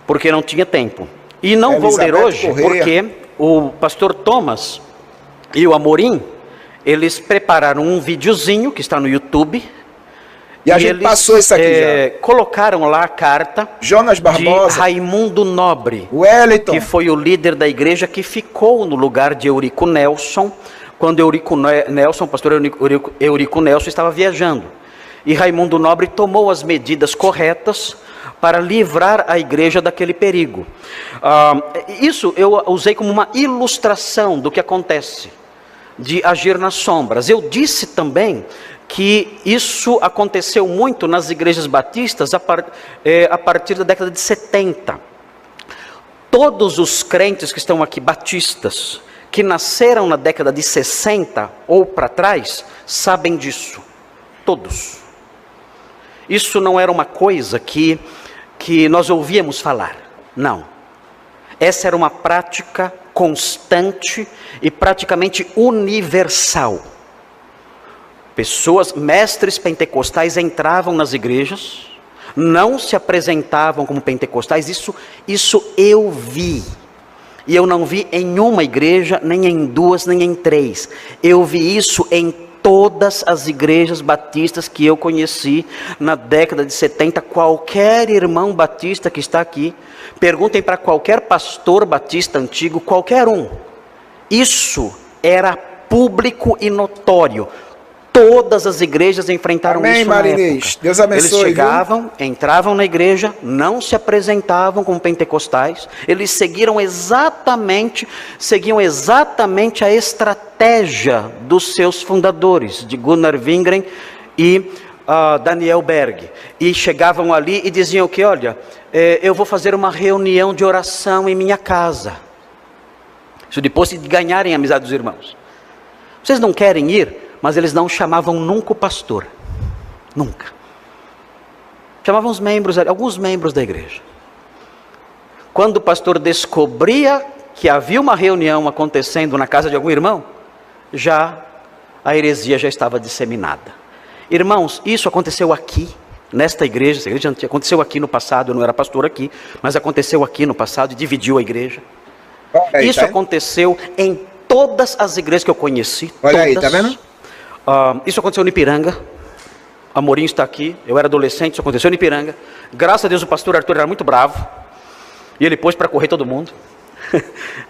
porque não tinha tempo. E não vou ler hoje, porque o pastor Thomas e o Amorim, eles prepararam um videozinho que está no YouTube. E a gente eles, passou isso aqui já. Colocaram lá a carta Jonas Barbosa, de Raimundo Nobre, Wellington, que foi o líder da igreja que ficou no lugar de Eurico Nelson, quando o pastor Eurico Nelson estava viajando. E Raimundo Nobre tomou as medidas corretas para livrar a igreja daquele perigo. Isso eu usei como uma ilustração do que acontece, de agir nas sombras. Eu disse também que isso aconteceu muito nas igrejas batistas a partir da década de 70. Todos os crentes que estão aqui, batistas, que nasceram na década de 60 ou para trás, sabem disso. Todos. Isso não era uma coisa que nós ouvíamos falar. Não. Essa era uma prática constante e praticamente universal. Pessoas, mestres pentecostais entravam nas igrejas, não se apresentavam como pentecostais, isso eu vi. E eu não vi em uma igreja, nem em duas, nem em três. Eu vi isso em todas as igrejas batistas que eu conheci na década de 70. Qualquer irmão batista que está aqui, perguntem para qualquer pastor batista antigo, qualquer um. Isso era público e notório. Todas as igrejas enfrentaram isso na época. Deus abençoe. Eles chegavam, entravam na igreja, não se apresentavam como pentecostais. Eles seguiam exatamente a estratégia dos seus fundadores, de Gunnar Wingren e Daniel Berg. E chegavam ali e diziam que, olha, eu vou fazer uma reunião de oração em minha casa. Isso depois de ganharem a amizade dos irmãos. Vocês não querem ir? Mas eles não chamavam nunca o pastor. Nunca. Chamavam alguns membros da igreja. Quando o pastor descobria que havia uma reunião acontecendo na casa de algum irmão, a heresia já estava disseminada. Irmãos, isso aconteceu aqui, nesta igreja. Essa igreja aconteceu aqui no passado. Eu não era pastor aqui, mas aconteceu aqui no passado e dividiu a igreja. Isso aconteceu em todas as igrejas que eu conheci. Olha aí, tá vendo? Isso aconteceu no Ipiranga. Amorim está aqui. Eu era adolescente, isso aconteceu no Ipiranga. Graças a Deus o pastor Arthur era muito bravo e ele pôs para correr todo mundo.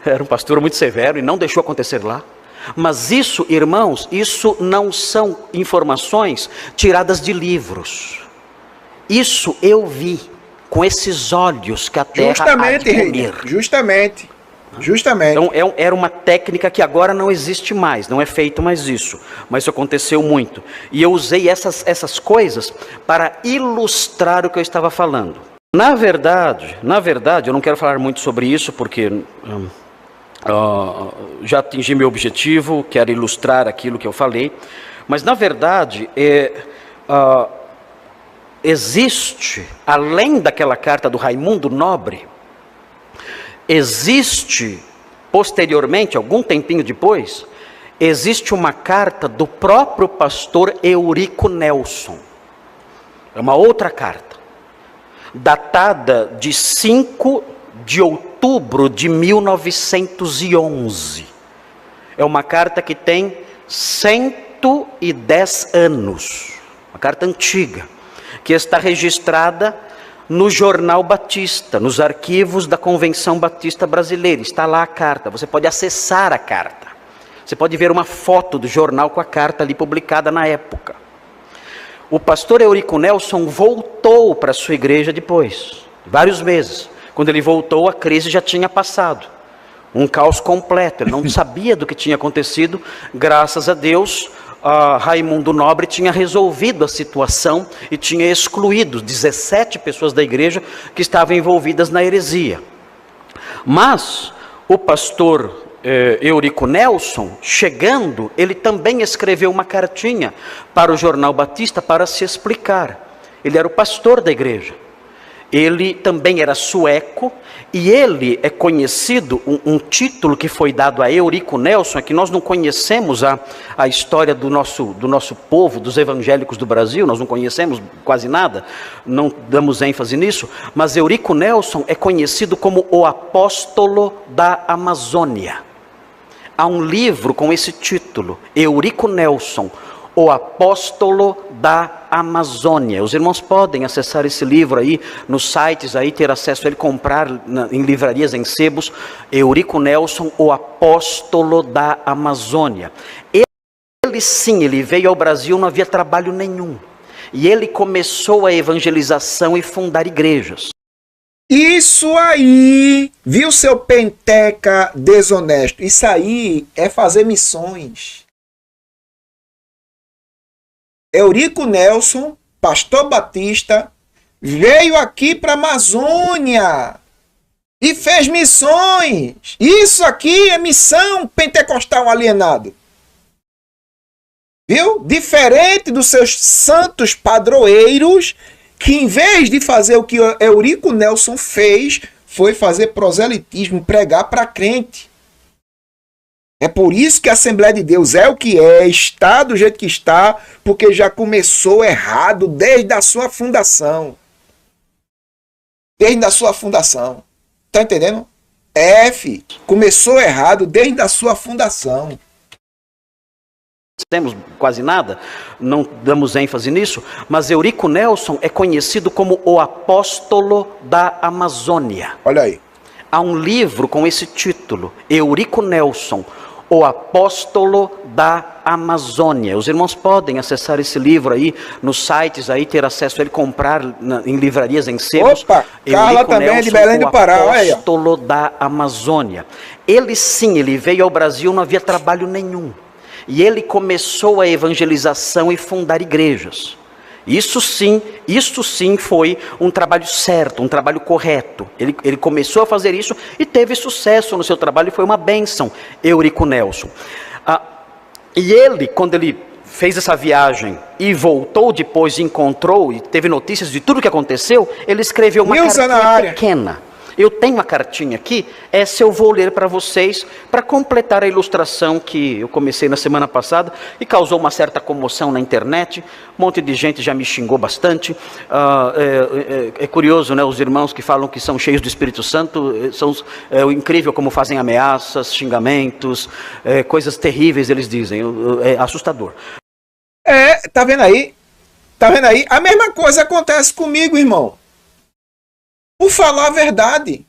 Era um pastor muito severo e não deixou acontecer lá. Mas isso, irmãos, isso não são informações tiradas de livros. Isso eu vi com esses olhos que a terra há de comer. Justamente. Então era uma técnica que agora não existe mais, não é feito mais isso, mas isso aconteceu muito. E eu usei essas coisas para ilustrar o que eu estava falando. Na verdade, eu não quero falar muito sobre isso porque já atingi meu objetivo, quero ilustrar aquilo que eu falei, mas na verdade existe, além daquela carta do Raimundo Nobre, existe, posteriormente, algum tempinho depois, existe uma carta do próprio pastor Eurico Nelson. É uma outra carta, datada de 5 de outubro de 1911. É uma carta que tem 110 anos, uma carta antiga, que está registrada no Jornal Batista, nos arquivos da Convenção Batista Brasileira. Está lá a carta, você pode acessar a carta. Você pode ver uma foto do jornal com a carta ali publicada na época. O pastor Eurico Nelson voltou para a sua igreja depois, vários meses. Quando ele voltou, a crise já tinha passado. Um caos completo, ele não sabia do que tinha acontecido. Graças a Deus, Raimundo Nobre tinha resolvido a situação e tinha excluído 17 pessoas da igreja que estavam envolvidas na heresia. Mas o pastor Eurico Nelson, chegando, ele também escreveu uma cartinha para o Jornal Batista para se explicar. Ele era o pastor da igreja. Ele também era sueco, e ele é conhecido, um título que foi dado a Eurico Nelson, é que nós não conhecemos a história do nosso povo, dos evangélicos do Brasil, nós não conhecemos quase nada, não damos ênfase nisso, mas Eurico Nelson é conhecido como o apóstolo da Amazônia. Há um livro com esse título, Eurico Nelson, o apóstolo da Amazônia. Os irmãos podem acessar esse livro aí nos sites, aí ter acesso a ele, comprar em livrarias, em sebos. Eurico Nelson, o apóstolo da Amazônia. Ele sim, ele veio ao Brasil, não havia trabalho nenhum. E ele começou a evangelização e fundar igrejas. Isso aí, viu, seu penteca desonesto? Isso aí é fazer missões. Eurico Nelson, pastor batista, veio aqui para a Amazônia e fez missões. Isso aqui é missão pentecostal alienado. Viu? Diferente dos seus santos padroeiros, que em vez de fazer o que Eurico Nelson fez, foi fazer proselitismo, pregar para crente. É por isso que a Assembleia de Deus é o que é, está do jeito que está, porque já começou errado desde a sua fundação. Desde a sua fundação. Tá entendendo? Começou errado desde a sua fundação. Temos quase nada, não damos ênfase nisso, mas Eurico Nelson é conhecido como o apóstolo da Amazônia. Olha aí. Há um livro com esse título, Eurico Nelson, o apóstolo da Amazônia. Os irmãos podem acessar esse livro aí nos sites, aí ter acesso a ele, comprar em livrarias, em sebos. Opa, Carla também é de Belém do Pará, olha aí. O apóstolo da Amazônia. Ele sim, ele veio ao Brasil, não havia trabalho nenhum. E ele começou a evangelização e fundar igrejas. Isso sim foi um trabalho certo, um trabalho correto. Ele começou a fazer isso e teve sucesso no seu trabalho, e foi uma bênção, Eurico Nelson. E ele, quando ele fez essa viagem e voltou depois, encontrou e teve notícias de tudo que aconteceu, ele escreveu uma cartinha pequena. Eu tenho uma cartinha aqui, essa eu vou ler para vocês, para completar a ilustração que eu comecei na semana passada e causou uma certa comoção na internet. Um monte de gente já me xingou bastante. É curioso, né? Os irmãos que falam que são cheios do Espírito Santo, é incrível como fazem ameaças, xingamentos, coisas terríveis, eles dizem, é assustador. Tá vendo aí? Tá vendo aí? A mesma coisa acontece comigo, irmão. Por falar a verdade,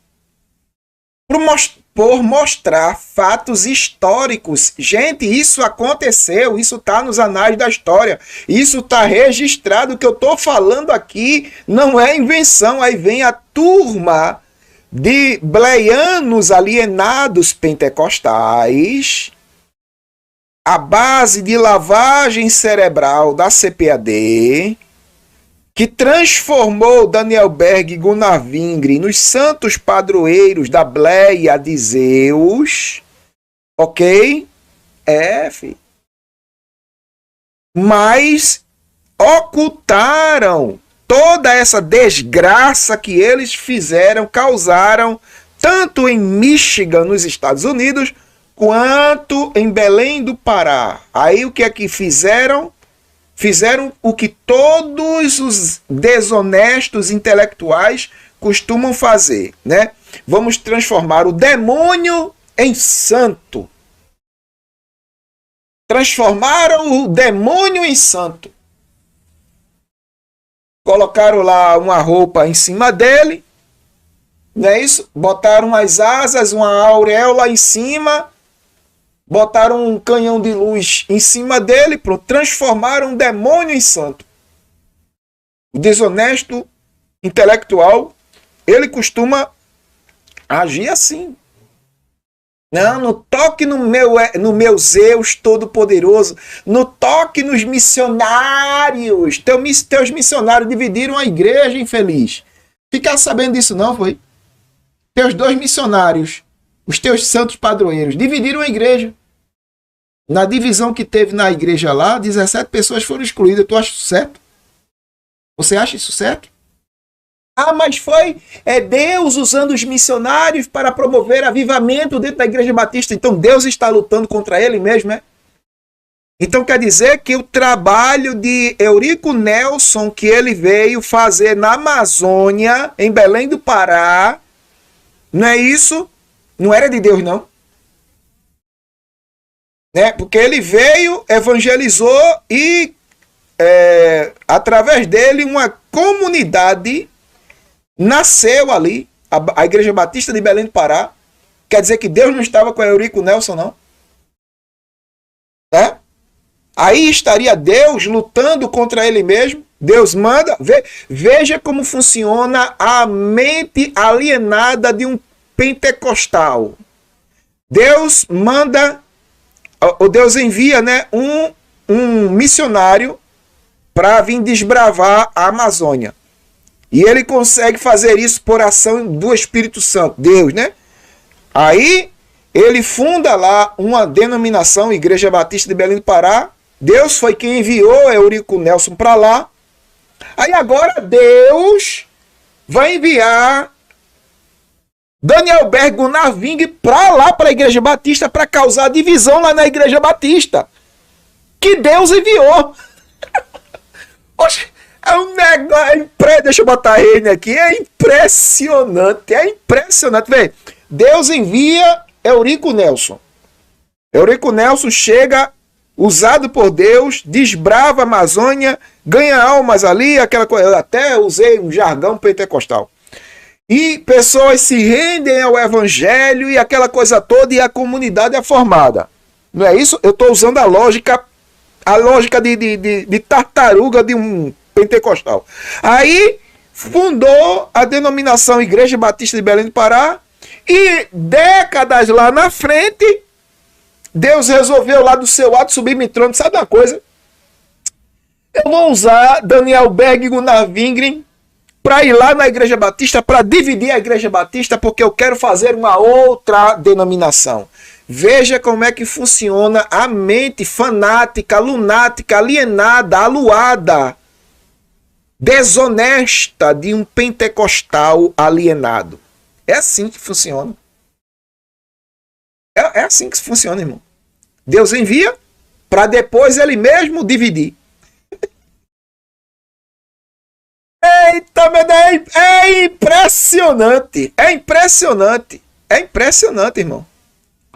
por mostrar fatos históricos. Gente, isso aconteceu, isso está nos anais da história, isso está registrado. O que eu estou falando aqui não é invenção. Aí vem a turma de bleianos alienados pentecostais, à base de lavagem cerebral da CPAD, que transformou Daniel Berg e Gunnar Wingre nos santos padroeiros da Bleia de Zeus, ok? Filho. Mas ocultaram toda essa desgraça que eles fizeram, causaram, tanto em Michigan, nos Estados Unidos, quanto em Belém do Pará. Aí o que é que fizeram? Fizeram o que todos os desonestos intelectuais costumam fazer, né? Vamos transformar o demônio em santo. Transformaram o demônio em santo. Colocaram lá uma roupa em cima dele, não é isso? Botaram as asas, uma auréola em cima, botaram um canhão de luz em cima dele, pronto, transformaram um demônio em santo. O desonesto intelectual, ele costuma agir assim. Não, não toque no meu Zeus Todo-Poderoso. Não toque nos missionários. Teus missionários dividiram a igreja, infeliz. Ficar sabendo disso não, foi? Teus 2 missionários, os teus santos padroeiros, dividiram a igreja. Na divisão que teve na igreja lá, 17 pessoas foram excluídas. Tu acha isso certo? Você acha isso certo? Ah, mas foi Deus usando os missionários para promover avivamento dentro da Igreja Batista. Então Deus está lutando contra ele mesmo, é? Então quer dizer que o trabalho de Eurico Nelson, que ele veio fazer na Amazônia, em Belém do Pará, não é isso? Não era de Deus, não. Né? Porque ele veio, evangelizou e, através dele, uma comunidade nasceu ali, a Igreja Batista de Belém do Pará. Quer dizer que Deus não estava com Eurico Nelson, não? Né? Aí estaria Deus lutando contra ele mesmo. Deus manda. Veja como funciona a mente alienada de um pentecostal. Deus manda, ou Deus envia, né, um missionário para vir desbravar a Amazônia. E ele consegue fazer isso por ação do Espírito Santo, Deus, né? Aí ele funda lá uma denominação, Igreja Batista de Belém do Pará. Deus foi quem enviou Eurico Nelson para lá. Aí agora Deus vai enviar Daniel Berg Gunaving para lá, para a Igreja Batista, para causar divisão lá na Igreja Batista. Que Deus enviou. Oxe. É um negócio, deixa eu botar ele aqui, é impressionante, velho. Deus envia Eurico Nelson. Eurico Nelson chega, usado por Deus, desbrava a Amazônia, ganha almas ali, aquela coisa, eu até usei um jargão pentecostal. E pessoas se rendem ao evangelho e aquela coisa toda, e a comunidade é formada. Não é isso? Eu estou usando a lógica de tartaruga de um pentecostal. Aí fundou a denominação Igreja Batista de Belém do Pará, e décadas lá na frente, Deus resolveu lá do seu lado subir me trono. Sabe uma coisa? Eu vou usar Daniel Berg Gunaving para ir lá na Igreja Batista, para dividir a Igreja Batista, porque eu quero fazer uma outra denominação. Veja como é que funciona a mente fanática, lunática, alienada, aluada, desonesta de um pentecostal alienado. É assim que funciona. É assim que funciona, irmão. Deus envia para depois ele mesmo dividir. Eita, é impressionante. É impressionante. É impressionante, irmão.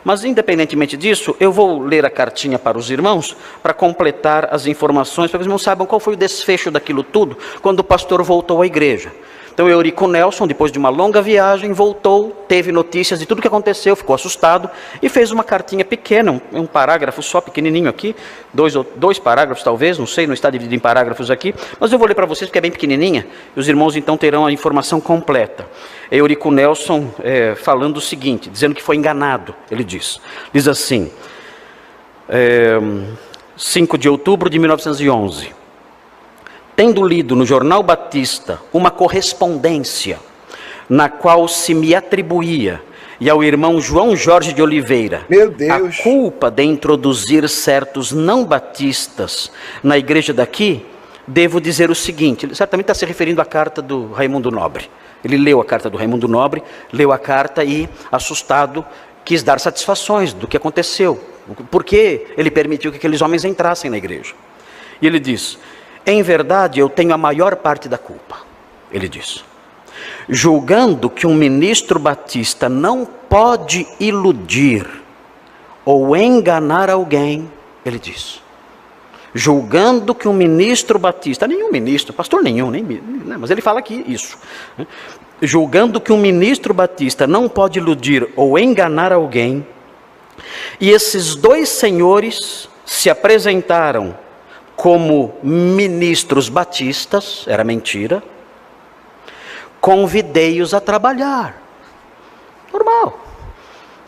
Mas, independentemente disso, eu vou ler a cartinha para os irmãos, para completar as informações, para que os irmãos saibam qual foi o desfecho daquilo tudo, quando o pastor voltou à igreja. Então, Eurico Nelson, depois de uma longa viagem, voltou, teve notícias de tudo que aconteceu, ficou assustado, e fez uma cartinha pequena, um parágrafo só, pequenininho aqui, dois parágrafos talvez, não sei, não está dividido em parágrafos aqui, mas eu vou ler para vocês porque é bem pequenininha, e os irmãos então terão a informação completa. Eurico Nelson falando o seguinte, dizendo que foi enganado, ele diz assim, 5 de outubro de 1911, tendo lido no Jornal Batista uma correspondência na qual se me atribuía e ao irmão João Jorge de Oliveira a culpa de introduzir certos não batistas na igreja daqui, devo dizer o seguinte, ele certamente está se referindo à carta do Raimundo Nobre. Ele leu a carta do Raimundo Nobre, leu a carta e, assustado, quis dar satisfações do que aconteceu, porque ele permitiu que aqueles homens entrassem na igreja. E ele diz, em verdade eu tenho a maior parte da culpa, ele diz, julgando que um ministro batista não pode iludir ou enganar alguém, ele diz, julgando que um ministro batista, nenhum ministro, pastor nenhum, mas ele fala aqui isso, julgando que um ministro batista não pode iludir ou enganar alguém, e esses dois senhores se apresentaram como ministros batistas, era mentira, convidei-os a trabalhar, normal,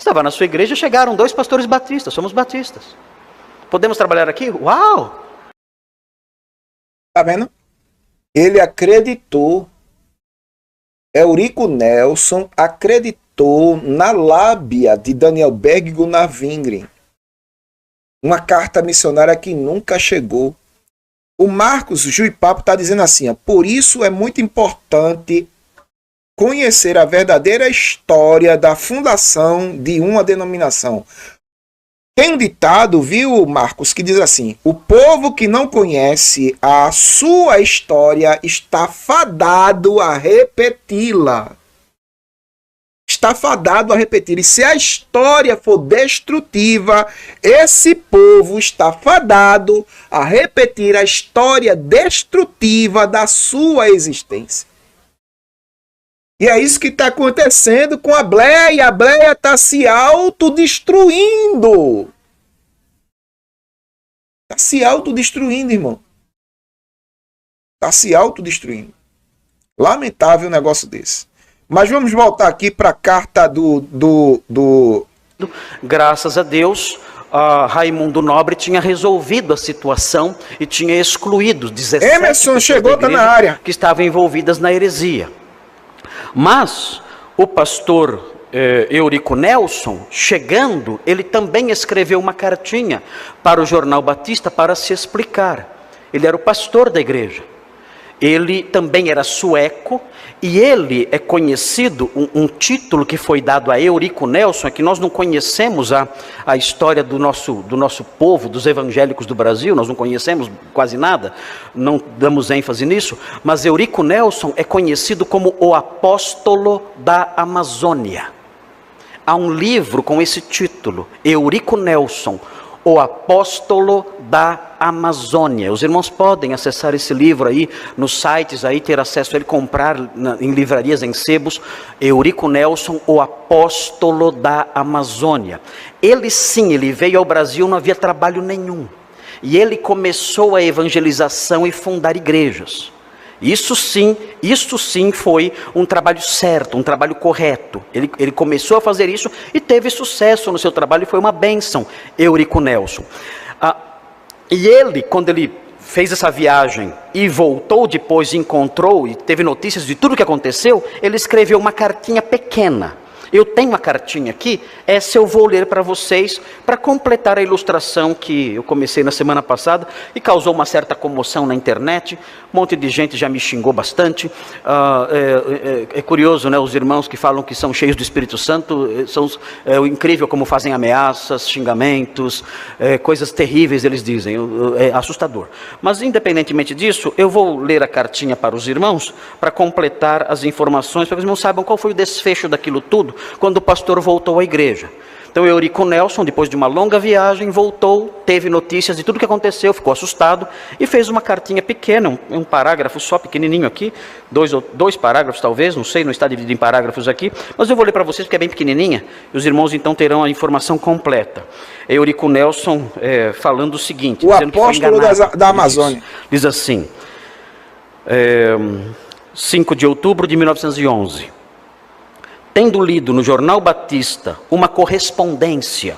Estava na sua igreja, chegaram 2 pastores batistas, somos batistas. Podemos trabalhar aqui? Uau! Tá vendo? Ele acreditou, Eurico Nelson acreditou na lábia de Daniel Berg e Gunnar Wingren. Uma carta missionária que nunca chegou. O Marcos Juipapo está dizendo assim, ó, por isso é muito importante conhecer a verdadeira história da fundação de uma denominação. Tem um ditado, viu, Marcos, que diz assim, o povo que não conhece a sua história está fadado a repeti-la. Está fadado a repetir. E se a história for destrutiva, esse povo está fadado a repetir a história destrutiva da sua existência. E é isso que está acontecendo com a Bleia. A Bleia está se autodestruindo. Está se autodestruindo, irmão. Está se autodestruindo. Lamentável um negócio desse. Mas vamos voltar aqui para a carta do... Graças a Deus, Raimundo Nobre tinha resolvido a situação e tinha excluído 17 Emerson pessoas chegou, da tá na igreja área. que estavam envolvidas na heresia. Mas o pastor Eurico Nelson, chegando, ele também escreveu uma cartinha para o Jornal Batista para se explicar. Ele era o pastor da igreja. Ele também era sueco e ele é conhecido, um título que foi dado a Eurico Nelson, é que nós não conhecemos a história do nosso povo, dos evangélicos do Brasil, nós não conhecemos quase nada, não damos ênfase nisso, mas Eurico Nelson é conhecido como o apóstolo da Amazônia. Há um livro com esse título, Eurico Nelson, o apóstolo da Amazônia. Os irmãos podem acessar esse livro aí nos sites, aí ter acesso a ele, comprar em livrarias, em sebos. Eurico Nelson, o apóstolo da Amazônia. Ele sim, ele veio ao Brasil, não havia trabalho nenhum. E ele começou a evangelização e fundar igrejas. Isso sim foi um trabalho certo, um trabalho correto. Ele começou a fazer isso e teve sucesso no seu trabalho e foi uma bênção, Eurico Nelson. E ele, quando ele fez essa viagem e voltou depois, encontrou e teve notícias de tudo o que aconteceu, ele escreveu uma cartinha pequena. Eu tenho uma cartinha aqui, essa eu vou ler para vocês, para completar a ilustração que eu comecei na semana passada e causou uma certa comoção na internet. Um monte de gente já me xingou bastante. É curioso, né? Os irmãos que falam que são cheios do Espírito Santo, é incrível como fazem ameaças, xingamentos, coisas terríveis eles dizem, é assustador. Mas independentemente disso, eu vou ler a cartinha para os irmãos, para completar as informações, para que os irmãos saibam qual foi o desfecho daquilo tudo, quando o pastor voltou à igreja. Então Eurico Nelson, depois de uma longa viagem, voltou, teve notícias de tudo que aconteceu, ficou assustado e fez uma cartinha pequena, um parágrafo só pequenininho aqui, dois parágrafos talvez, não sei, não está dividido em parágrafos aqui, mas eu vou ler para vocês porque é bem pequenininha, e os irmãos então terão a informação completa. Eurico Nelson falando o seguinte, o apóstolo da Amazônia. Diz assim, 5 de outubro de 1911, tendo lido no Jornal Batista uma correspondência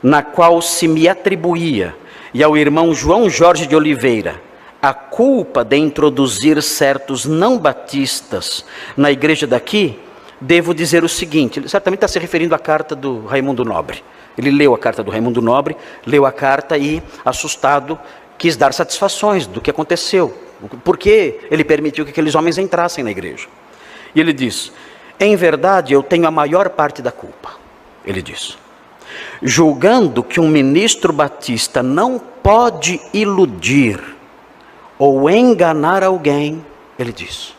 na qual se me atribuía e ao irmão João Jorge de Oliveira a culpa de introduzir certos não batistas na igreja daqui, devo dizer o seguinte, ele certamente está se referindo à carta do Raimundo Nobre. Ele leu a carta do Raimundo Nobre, leu a carta e, assustado, quis dar satisfações do que aconteceu, porque ele permitiu que aqueles homens entrassem na igreja. E ele diz, em verdade, eu tenho a maior parte da culpa, ele diz. Julgando que um ministro batista não pode iludir ou enganar alguém, ele diz.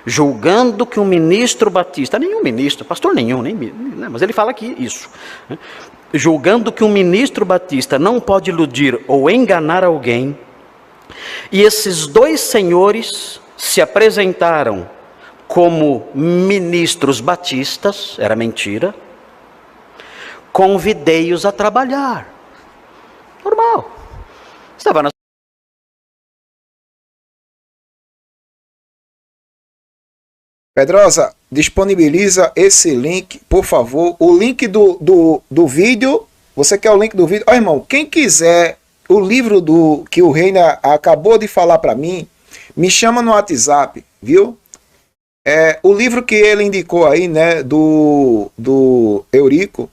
Julgando que um ministro batista, nenhum ministro, pastor nenhum, mas ele fala aqui isso. Julgando que um ministro batista não pode iludir ou enganar alguém, e esses 2 senhores se apresentaram como ministros batistas, era mentira, convidei-os a trabalhar. Normal. Estava na Pedrosa, disponibiliza esse link, por favor. O link do vídeo. Você quer o link do vídeo? Ó, irmão, quem quiser o livro que o Reina acabou de falar para mim, me chama no WhatsApp, viu? O livro que ele indicou aí, né, do Eurico,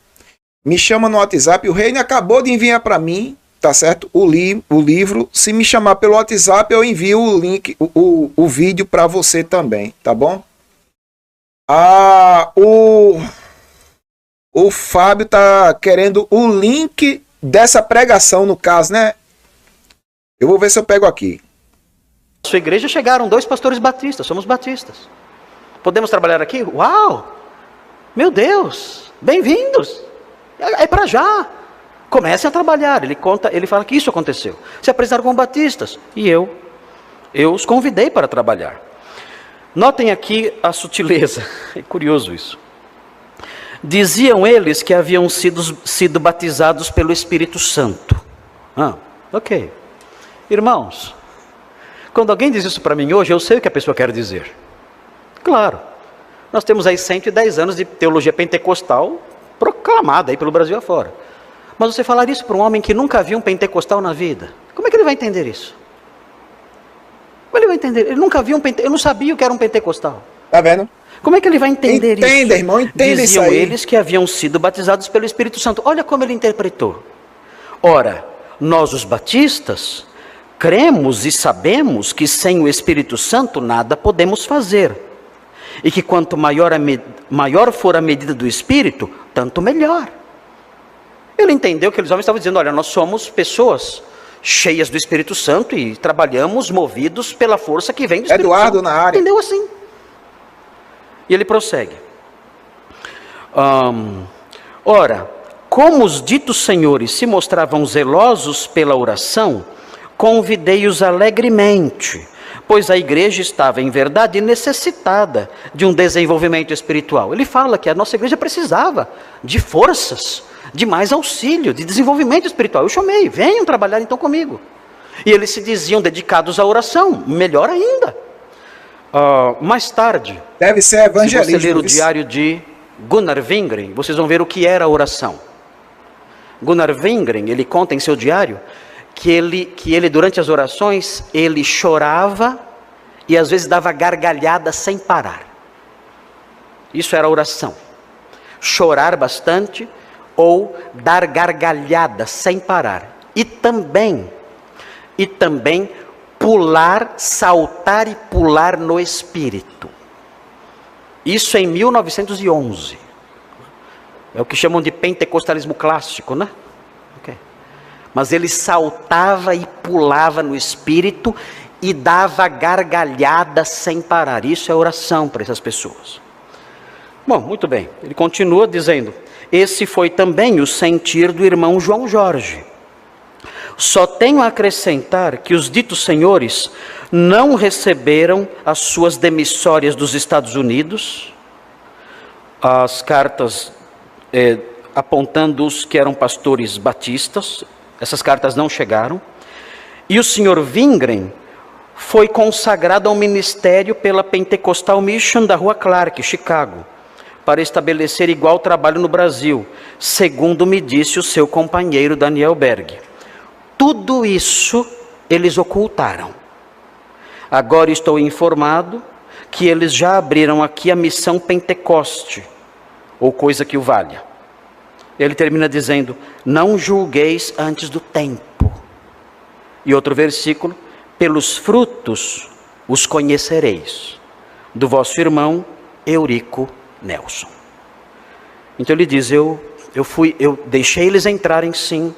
me chama no WhatsApp. O Reina acabou de enviar para mim, tá certo? O livro. Se me chamar pelo WhatsApp, eu envio o link, o vídeo para você também, tá bom? O Fábio tá querendo o link dessa pregação, no caso, né? Eu vou ver se eu pego aqui. Sua igreja chegaram 2 pastores batistas, somos batistas. Podemos trabalhar aqui? Uau! Meu Deus! Bem-vindos! É para já! Comecem a trabalhar. Ele fala que isso aconteceu. Se apresentaram como batistas. E eu os convidei para trabalhar. Notem aqui a sutileza. É curioso isso. Diziam eles que haviam sido batizados pelo Espírito Santo. Ok. Irmãos, quando alguém diz isso para mim hoje, eu sei o que a pessoa quer dizer. Claro, nós temos aí 110 anos de teologia pentecostal proclamada aí pelo Brasil afora. Mas você falar isso para um homem que nunca viu um pentecostal na vida, como é que ele vai entender isso? Como ele vai entender? Ele nunca viu eu não sabia o que era um pentecostal. Tá vendo? Como é que ele vai entender isso? Entenda, irmão, entenda isso aí. Diziam eles que haviam sido batizados pelo Espírito Santo. Olha como ele interpretou. Ora, nós os batistas cremos e sabemos que sem o Espírito Santo nada podemos fazer. E que quanto maior for a medida do Espírito, tanto melhor. Ele entendeu que aqueles homens estavam dizendo, olha, nós somos pessoas cheias do Espírito Santo e trabalhamos movidos pela força que vem do Espírito Eduardo Santo. na área. Entendeu assim? E ele prossegue. Ora, como os ditos senhores se mostravam zelosos pela oração, convidei-os alegremente, pois a igreja estava, em verdade, necessitada de um desenvolvimento espiritual. Ele fala que a nossa igreja precisava de forças, de mais auxílio, de desenvolvimento espiritual. Eu chamei, venham trabalhar então comigo. E eles se diziam dedicados à oração, melhor ainda. Mais tarde, deve ser evangelismo. Se você ler o diário de Gunnar Wingren, vocês vão ver o que era a oração. Gunnar Wingren, ele conta em seu diário que ele durante as orações, ele chorava e às vezes dava gargalhada sem parar. Isso era oração. Chorar bastante ou dar gargalhada sem parar. E também pular, saltar e pular no espírito. Isso em 1911. É o que chamam de pentecostalismo clássico, né? Okay. Mas ele saltava e pulava no espírito e dava gargalhada sem parar. Isso é oração para essas pessoas. Bom, muito bem. Ele continua dizendo, esse foi também o sentir do irmão João Jorge. Só tenho a acrescentar que os ditos senhores não receberam as suas demissórias dos Estados Unidos, as cartas apontando-os que eram pastores batistas, essas cartas não chegaram, e o senhor Wingren foi consagrado ao ministério pela Pentecostal Mission da Rua Clark, Chicago, para estabelecer igual trabalho no Brasil, segundo me disse o seu companheiro Daniel Berg. Tudo isso eles ocultaram. Agora estou informado que eles já abriram aqui a missão Pentecoste, ou coisa que o valha. Ele termina dizendo, não julgueis antes do tempo. E outro versículo, pelos frutos os conhecereis, do vosso irmão Eurico Nelson. Então ele diz, eu deixei eles entrarem sim,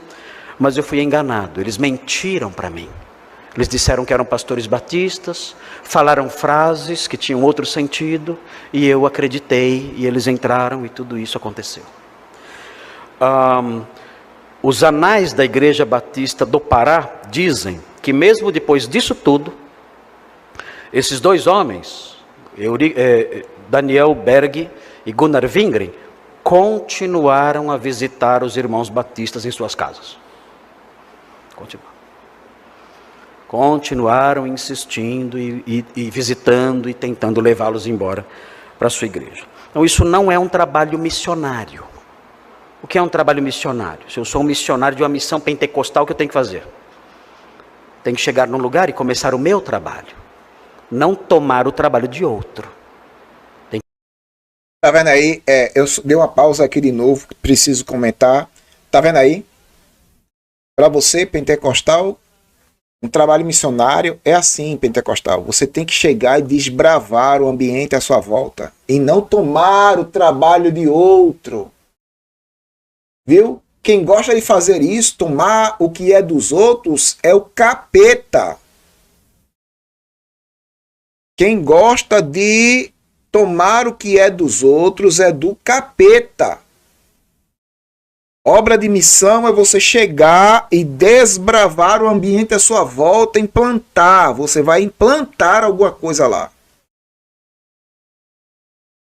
mas eu fui enganado, eles mentiram para mim. Eles disseram que eram pastores batistas, falaram frases que tinham outro sentido, e eu acreditei, e eles entraram, e tudo isso aconteceu. Os anais da Igreja Batista do Pará dizem que mesmo depois disso tudo, esses dois homens, Daniel Berg e Gunnar Wingren, continuaram a visitar os irmãos batistas em suas casas. Continuaram insistindo e visitando e tentando levá-los embora para a sua igreja. Então isso não é um trabalho missionário. O que é um trabalho missionário? Se eu sou um missionário de uma missão pentecostal, o que eu tenho que fazer? Tenho que chegar num lugar e começar o meu trabalho. Não tomar o trabalho de outro. Tá vendo aí? Eu dei uma pausa aqui de novo, preciso comentar. Tá vendo aí? Para você, pentecostal, um trabalho missionário é assim, pentecostal. Você tem que chegar e desbravar o ambiente à sua volta. E não tomar o trabalho de outro. Viu? Quem gosta de fazer isso, tomar o que é dos outros, é o capeta. Quem gosta de tomar o que é dos outros é do capeta. Obra de missão é você chegar e desbravar o ambiente à sua volta, implantar. Você vai implantar alguma coisa lá.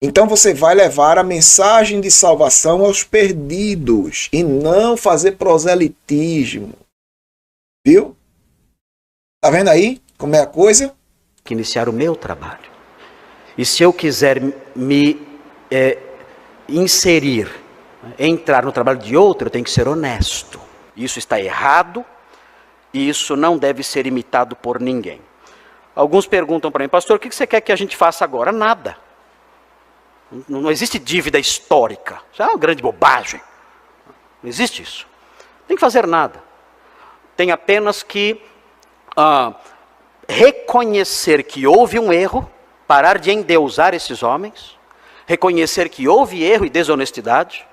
Então você vai levar a mensagem de salvação aos perdidos e não fazer proselitismo. Viu? Tá vendo aí como é a coisa? Que iniciar o meu trabalho. E se eu quiser me inserir, entrar no trabalho de outro, eu tenho que ser honesto. Isso está errado e isso não deve ser imitado por ninguém. Alguns perguntam para mim, pastor, o que você quer que a gente faça agora? Nada. Não existe dívida histórica. Isso é uma grande bobagem. Não existe isso. Não tem que fazer nada. Tem apenas que reconhecer que houve um erro, parar de endeusar esses homens, reconhecer que houve erro e desonestidade,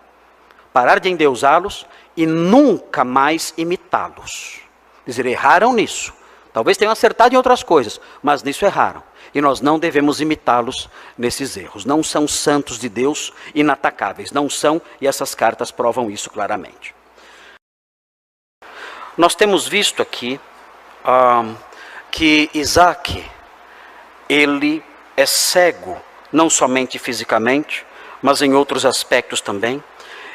parar de endeusá-los e nunca mais imitá-los. Quer dizer, erraram nisso. Talvez tenham acertado em outras coisas, mas nisso erraram. E nós não devemos imitá-los nesses erros. Não são santos de Deus inatacáveis. Não são, e essas cartas provam isso claramente. Nós temos visto aqui que Isaac, ele é cego, não somente fisicamente, mas em outros aspectos também.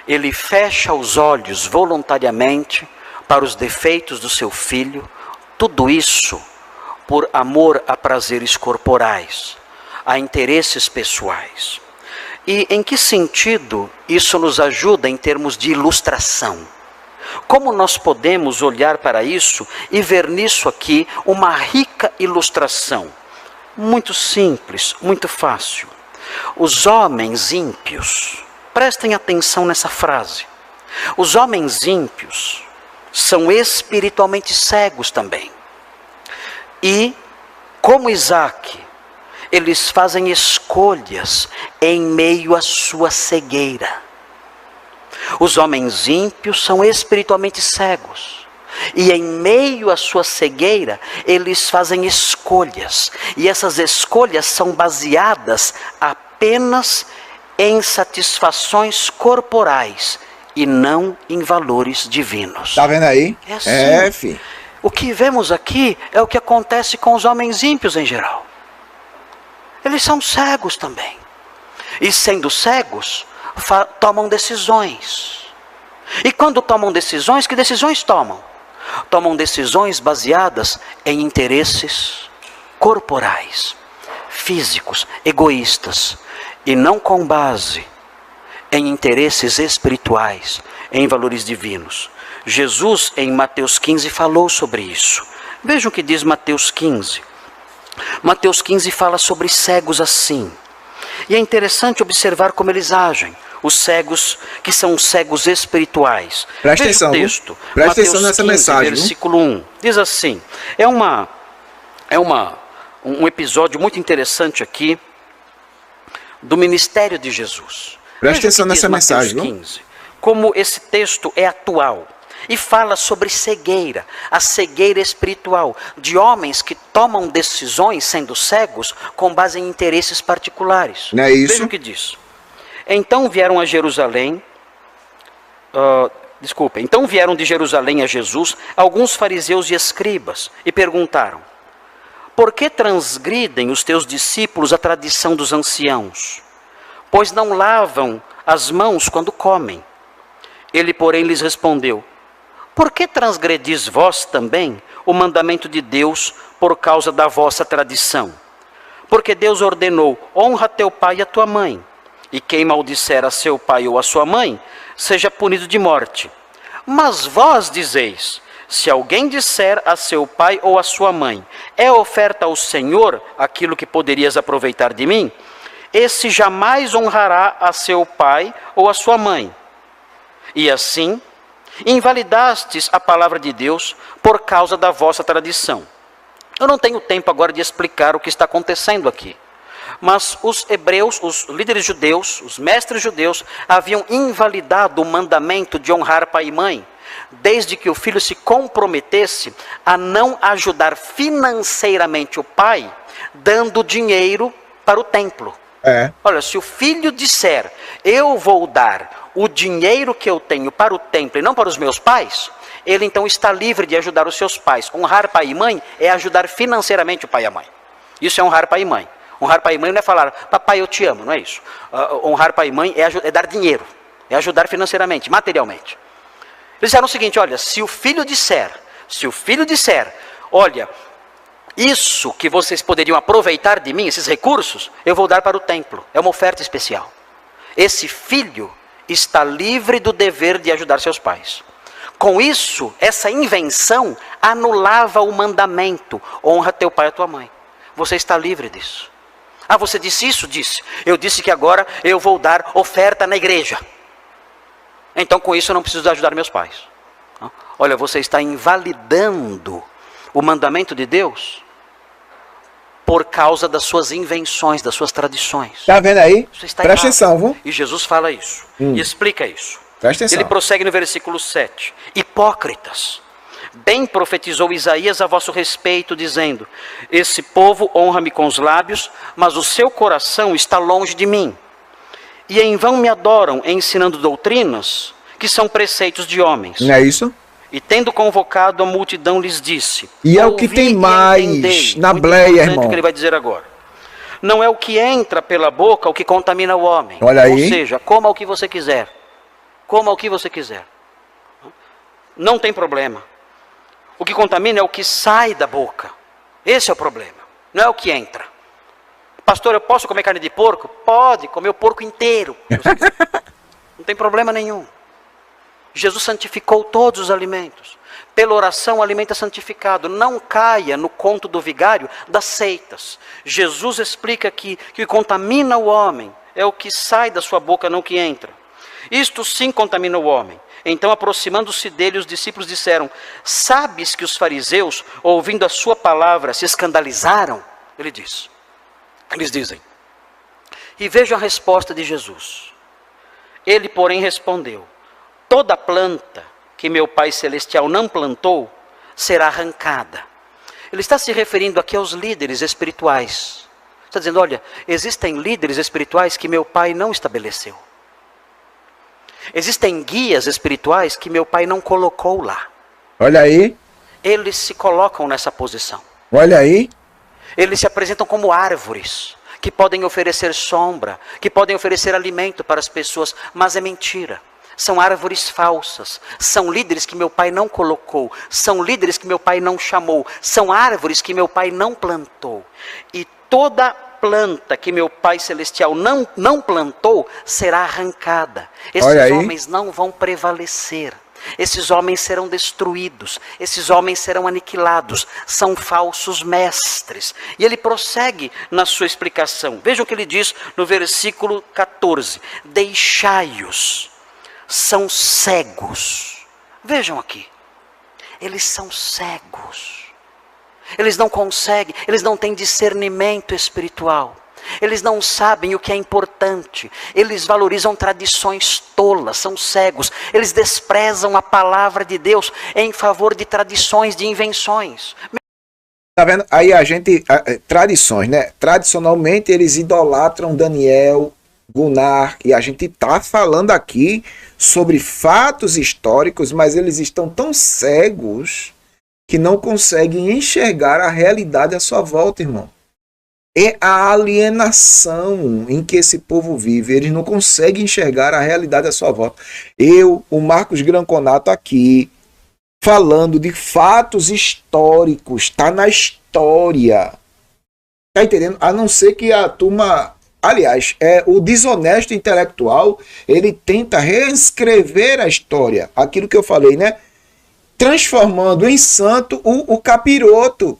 Ele fecha os olhos voluntariamente para os defeitos do seu filho. Tudo isso por amor a prazeres corporais, a interesses pessoais. E em que sentido isso nos ajuda em termos de ilustração? Como nós podemos olhar para isso e ver nisso aqui uma rica ilustração? Muito simples, muito fácil. Os homens ímpios, prestem atenção nessa frase. Os homens ímpios são espiritualmente cegos também. E, como Isaac, eles fazem escolhas em meio à sua cegueira. Os homens ímpios são espiritualmente cegos. E em meio à sua cegueira, eles fazem escolhas. E essas escolhas são baseadas apenas em satisfações corporais e não em valores divinos. Tá vendo aí? É assim. Filho. O que vemos aqui é o que acontece com os homens ímpios em geral. Eles são cegos também. E sendo cegos, tomam decisões. E quando tomam decisões, que decisões tomam? Tomam decisões baseadas em interesses corporais, físicos, egoístas, e não com base em interesses espirituais, em valores divinos. Jesus, em Mateus 15, falou sobre isso. Vejam o que diz Mateus 15. Mateus 15 fala sobre cegos assim. E é interessante observar como eles agem. Os cegos, que são cegos espirituais. Presta Veja atenção, o texto. presta Mateus atenção nessa 15, mensagem. versículo 1. Diz assim, um episódio muito interessante aqui do ministério de Jesus. Presta Veja atenção o que diz nessa Mateus mensagem. 15, como esse texto é atual. E fala sobre cegueira, a cegueira espiritual, de homens que tomam decisões sendo cegos com base em interesses particulares. Não é isso? Veja o que diz. Então vieram de Jerusalém de Jerusalém a Jesus alguns fariseus e escribas e perguntaram: por que transgridem os teus discípulos a tradição dos anciãos? Pois não lavam as mãos quando comem. Ele, porém, lhes respondeu: por que transgredis vós também o mandamento de Deus por causa da vossa tradição? Porque Deus ordenou: honra teu pai e a tua mãe. E quem maldisser a seu pai ou a sua mãe, seja punido de morte. Mas vós dizeis: se alguém disser a seu pai ou a sua mãe, é oferta ao Senhor aquilo que poderias aproveitar de mim, esse jamais honrará a seu pai ou a sua mãe. E assim, invalidastes a palavra de Deus por causa da vossa tradição. Eu não tenho tempo agora de explicar o que está acontecendo aqui. Mas os hebreus, os líderes judeus, os mestres judeus, haviam invalidado o mandamento de honrar pai e mãe, desde que o filho se comprometesse a não ajudar financeiramente o pai, dando dinheiro para o templo. Olha, se o filho disser: eu vou dar o dinheiro que eu tenho para o templo e não para os meus pais, ele então está livre de ajudar os seus pais. Honrar pai e mãe é ajudar financeiramente o pai e a mãe. Isso é honrar pai e mãe. Honrar pai e mãe não é falar: papai, eu te amo, não é isso. Honrar pai e mãe é dar dinheiro, é ajudar financeiramente, materialmente. Eles disseram o seguinte: olha, se o filho disser, olha, isso que vocês poderiam aproveitar de mim, esses recursos, eu vou dar para o templo. É uma oferta especial. Esse filho está livre do dever de ajudar seus pais. Com isso, essa invenção anulava o mandamento: honra teu pai e tua mãe. Você está livre disso. Ah, você disse isso? Disse. Eu disse que agora eu vou dar oferta na igreja. Então com isso eu não preciso ajudar meus pais. Olha, você está invalidando o mandamento de Deus por causa das suas invenções, das suas tradições. Está vendo aí? Presta atenção, viu? E Jesus fala isso, e explica isso. Presta atenção. Ele prossegue no versículo 7. Hipócritas, bem profetizou Isaías a vosso respeito, dizendo: esse povo honra-me com os lábios, mas o seu coração está longe de mim. E em vão me adoram, ensinando doutrinas que são preceitos de homens. Não é isso? E tendo convocado a multidão, lhes disse: e é o que tem mais na bleia, irmão. O que ele vai dizer agora. Não é o que entra pela boca o que contamina o homem. Olha aí. Ou seja, coma o que você quiser. Coma o que você quiser. Não tem problema. O que contamina é o que sai da boca. Esse é o problema. Não é o que entra. Pastor, eu posso comer carne de porco? Pode, comer o porco inteiro. Não tem problema nenhum. Jesus santificou todos os alimentos. Pela oração, o alimento é santificado. Não caia no conto do vigário das seitas. Jesus explica que o que contamina o homem é o que sai da sua boca, não o que entra. Isto sim contamina o homem. Então, aproximando-se dele, os discípulos disseram: sabes que os fariseus, ouvindo a sua palavra, se escandalizaram? Ele diz. Eles dizem. E vejam a resposta de Jesus. Ele, porém, respondeu: toda planta que meu Pai Celestial não plantou, será arrancada. Ele está se referindo aqui aos líderes espirituais. Está dizendo: olha, existem líderes espirituais que meu Pai não estabeleceu. Existem guias espirituais que meu Pai não colocou lá. Olha aí. Eles se colocam nessa posição. Olha aí. Eles se apresentam como árvores, que podem oferecer sombra, que podem oferecer alimento para as pessoas, mas é mentira. São árvores falsas, são líderes que meu Pai não colocou, são líderes que meu Pai não chamou, são árvores que meu Pai não plantou. E toda planta que meu Pai Celestial não plantou será arrancada. Esses homens não vão prevalecer. Esses homens serão destruídos, esses homens serão aniquilados, são falsos mestres. E ele prossegue na sua explicação. Vejam o que ele diz no versículo 14: deixai-os, são cegos. Vejam aqui, eles são cegos. Eles não conseguem, eles não têm discernimento espiritual. Eles não sabem o que é importante. Eles valorizam tradições tolas, são cegos. Eles desprezam a palavra de Deus em favor de tradições, de invenções. Tá vendo? Aí tradições, né? Tradicionalmente eles idolatram Daniel, Gunnar, e a gente tá falando aqui sobre fatos históricos, mas eles estão tão cegos que não conseguem enxergar a realidade à sua volta, irmão. É a alienação em que esse povo vive. Eles não conseguem enxergar a realidade à sua volta. O Marcos Granconato aqui, falando de fatos históricos, está na história. Tá entendendo? A não ser que a turma... Aliás, o desonesto intelectual, ele tenta reescrever a história. Aquilo que eu falei, né? Transformando em santo o capiroto.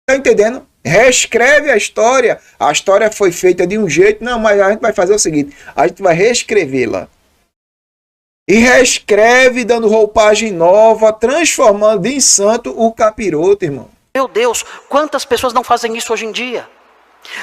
Tá entendendo? Reescreve a história. A história foi feita de um jeito. Não, mas a gente vai fazer o seguinte. A gente vai reescrevê-la. E reescreve dando roupagem nova, transformando em santo o capiroto, irmão. Meu Deus, quantas pessoas não fazem isso hoje em dia?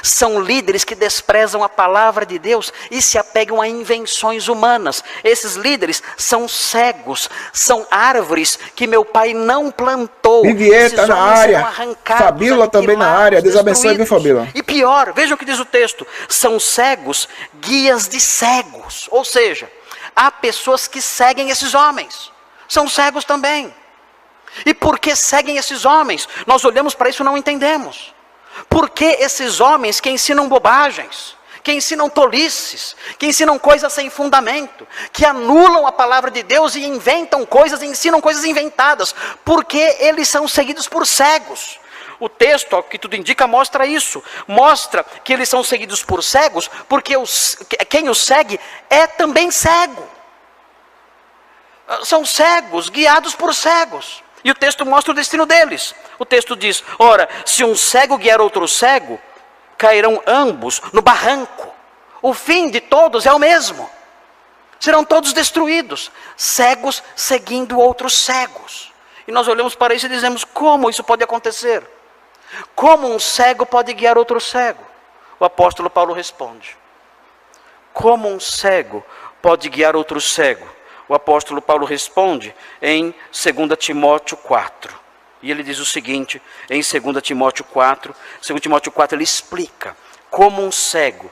São líderes que desprezam a palavra de Deus e se apegam a invenções humanas. Esses líderes são cegos, são árvores que meu pai não plantou. Vivier está na área, Fabíola também na área, Deus abençoe, viu, Fabíola? E pior, vejam o que diz o texto, são cegos, guias de cegos. Ou seja, há pessoas que seguem esses homens, são cegos também. E por que seguem esses homens? Nós olhamos para isso e não entendemos. Por que esses homens que ensinam bobagens, que ensinam tolices, que ensinam coisas sem fundamento, que anulam a palavra de Deus e inventam coisas e ensinam coisas inventadas? Porque eles são seguidos por cegos. O texto, ao que tudo indica, mostra isso. Mostra que eles são seguidos por cegos, porque quem os segue é também cego. São cegos, guiados por cegos. E o texto mostra o destino deles. O texto diz, ora, se um cego guiar outro cego, cairão ambos no barranco. O fim de todos é o mesmo. Serão todos destruídos, cegos seguindo outros cegos. E nós olhamos para isso e dizemos, como isso pode acontecer? Como um cego pode guiar outro cego? O apóstolo Paulo responde, como um cego pode guiar outro cego? O apóstolo Paulo responde em 2 Timóteo 4. E ele diz o seguinte, em 2 Timóteo 4, 2 Timóteo 4 ele explica como um cego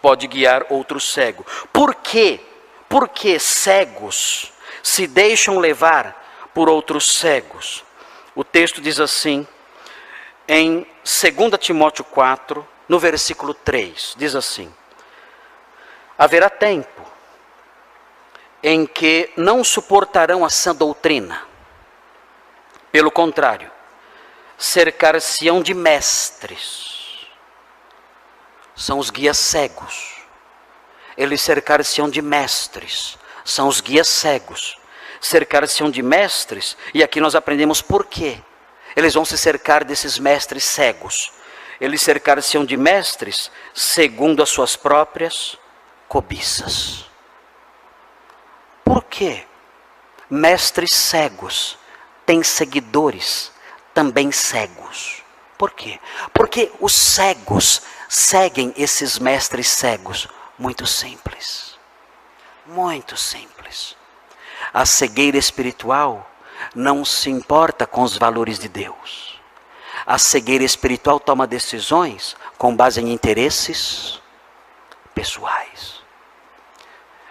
pode guiar outro cego. Por quê? Porque cegos se deixam levar por outros cegos. O texto diz assim, em 2 Timóteo 4, no versículo 3, diz assim, haverá tempo em que não suportarão a sã doutrina. Pelo contrário, cercar-se-ão de mestres. São os guias cegos. Eles cercar-se-ão de mestres. São os guias cegos. Cercar-se-ão de mestres, e aqui nós aprendemos por quê. Eles vão se cercar desses mestres cegos. Eles cercar-se-ão de mestres segundo as suas próprias cobiças. Por que mestres cegos têm seguidores também cegos? Por quê? Porque os cegos seguem esses mestres cegos. Muito simples. Muito simples. A cegueira espiritual não se importa com os valores de Deus. A cegueira espiritual toma decisões com base em interesses pessoais.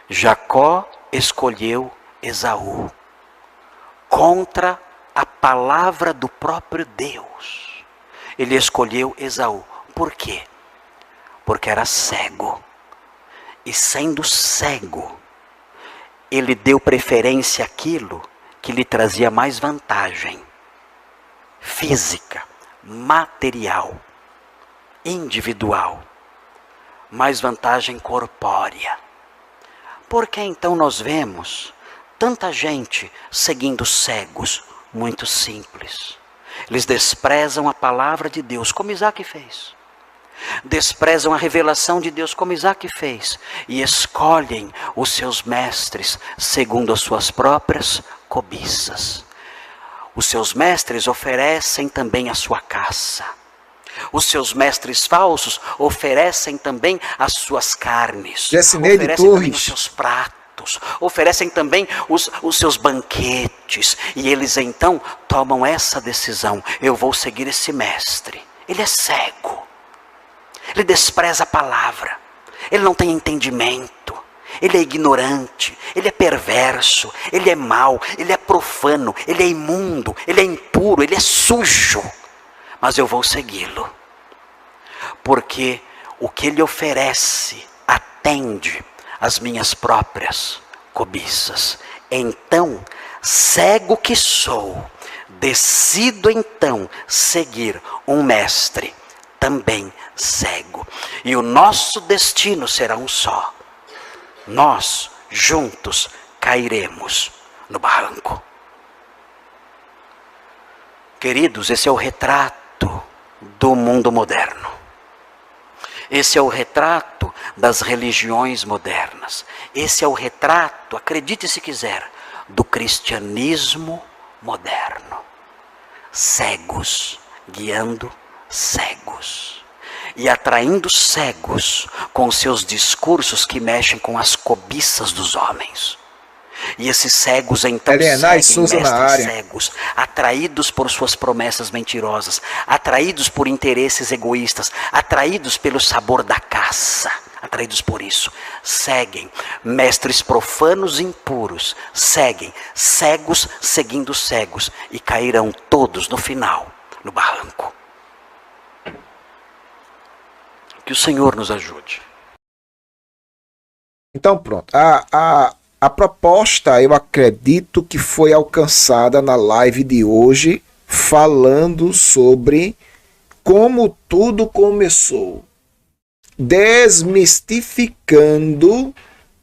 Jacó escolheu Esaú contra a palavra do próprio Deus. Ele escolheu Esaú. Por quê? Porque era cego. E sendo cego, ele deu preferência àquilo que lhe trazia mais vantagem física, material, individual, mais vantagem corpórea. Por que então nós vemos tanta gente seguindo cegos? Muito simples. Eles desprezam a palavra de Deus, como Isaac fez. Desprezam a revelação de Deus, como Isaac fez. E escolhem os seus mestres segundo as suas próprias cobiças. Os seus mestres oferecem também a sua caça. Os seus mestres falsos oferecem também as suas carnes, oferecem também os seus pratos, oferecem também os seus banquetes. E eles então tomam essa decisão: eu vou seguir esse mestre. Ele é cego, ele despreza a palavra, ele não tem entendimento, ele é ignorante, ele é perverso, ele é mau, ele é profano, ele é imundo, ele é impuro, ele é sujo. Mas eu vou segui-lo, porque o que ele oferece atende às minhas próprias cobiças. Então, cego que sou, decido então seguir um mestre também cego. E o nosso destino será um só. Nós, juntos, cairemos no barranco. Queridos, esse é o retrato do mundo moderno. Esse é o retrato das religiões modernas. Esse é o retrato, acredite se quiser, do cristianismo moderno. Cegos, guiando cegos. E atraindo cegos com seus discursos que mexem com as cobiças dos homens. E esses cegos então seguem mestres cegos, atraídos por suas promessas mentirosas, atraídos por interesses egoístas, atraídos pelo sabor da caça, atraídos por isso, seguem mestres profanos e impuros, seguem cegos seguindo cegos e cairão todos no final no barranco. Que o Senhor nos ajude. Então pronto, a proposta, eu acredito que foi alcançada na live de hoje, falando sobre como tudo começou, desmistificando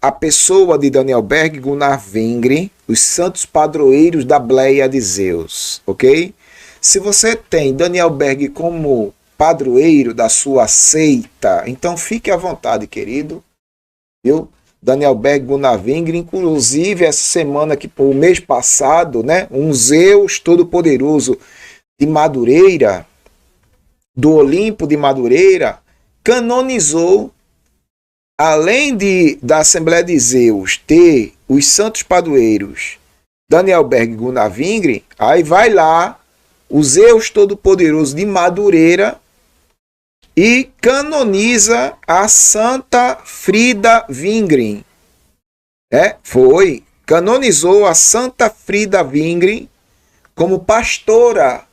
a pessoa de Daniel Berg e Gunnar Wingren, os santos padroeiros da Bleia de Zeus, ok? Se você tem Daniel Berg como padroeiro da sua seita, então fique à vontade, querido, viu? Daniel Berg, Gunnar Wingren, inclusive essa semana, o mês passado, né, um Zeus Todo-Poderoso de Madureira, do Olimpo de Madureira, canonizou, além da Assembleia de Zeus ter os santos padroeiros Daniel Berg e Gunnar Wingren, aí vai lá o Zeus Todo-Poderoso de Madureira e canoniza a Santa Frida Wingren. Canonizou a Santa Frida Wingren como pastora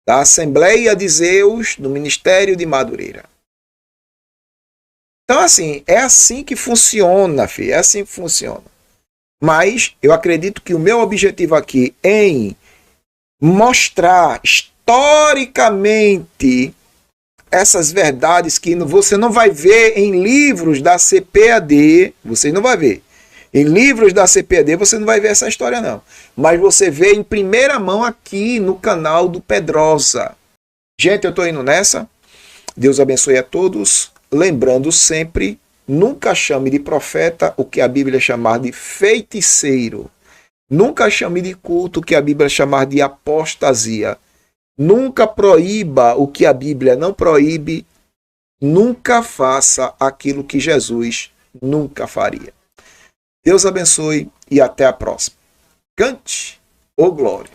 da Assembleia de Zeus do Ministério de Madureira. Então, assim, é assim que funciona, filho, é assim que funciona. Mas eu acredito que o meu objetivo aqui em mostrar historicamente essas verdades que você não vai ver em livros da CPAD, você não vai ver. Em livros da CPAD você não vai ver essa história não. Mas você vê em primeira mão aqui no canal do Pedrosa. Gente, eu estou indo nessa. Deus abençoe a todos. Lembrando sempre, nunca chame de profeta o que a Bíblia chamar de feiticeiro. Nunca chame de culto o que a Bíblia chamar de apostasia. Nunca proíba o que a Bíblia não proíbe. Nunca faça aquilo que Jesus nunca faria. Deus abençoe e até a próxima. Cante, ô glória.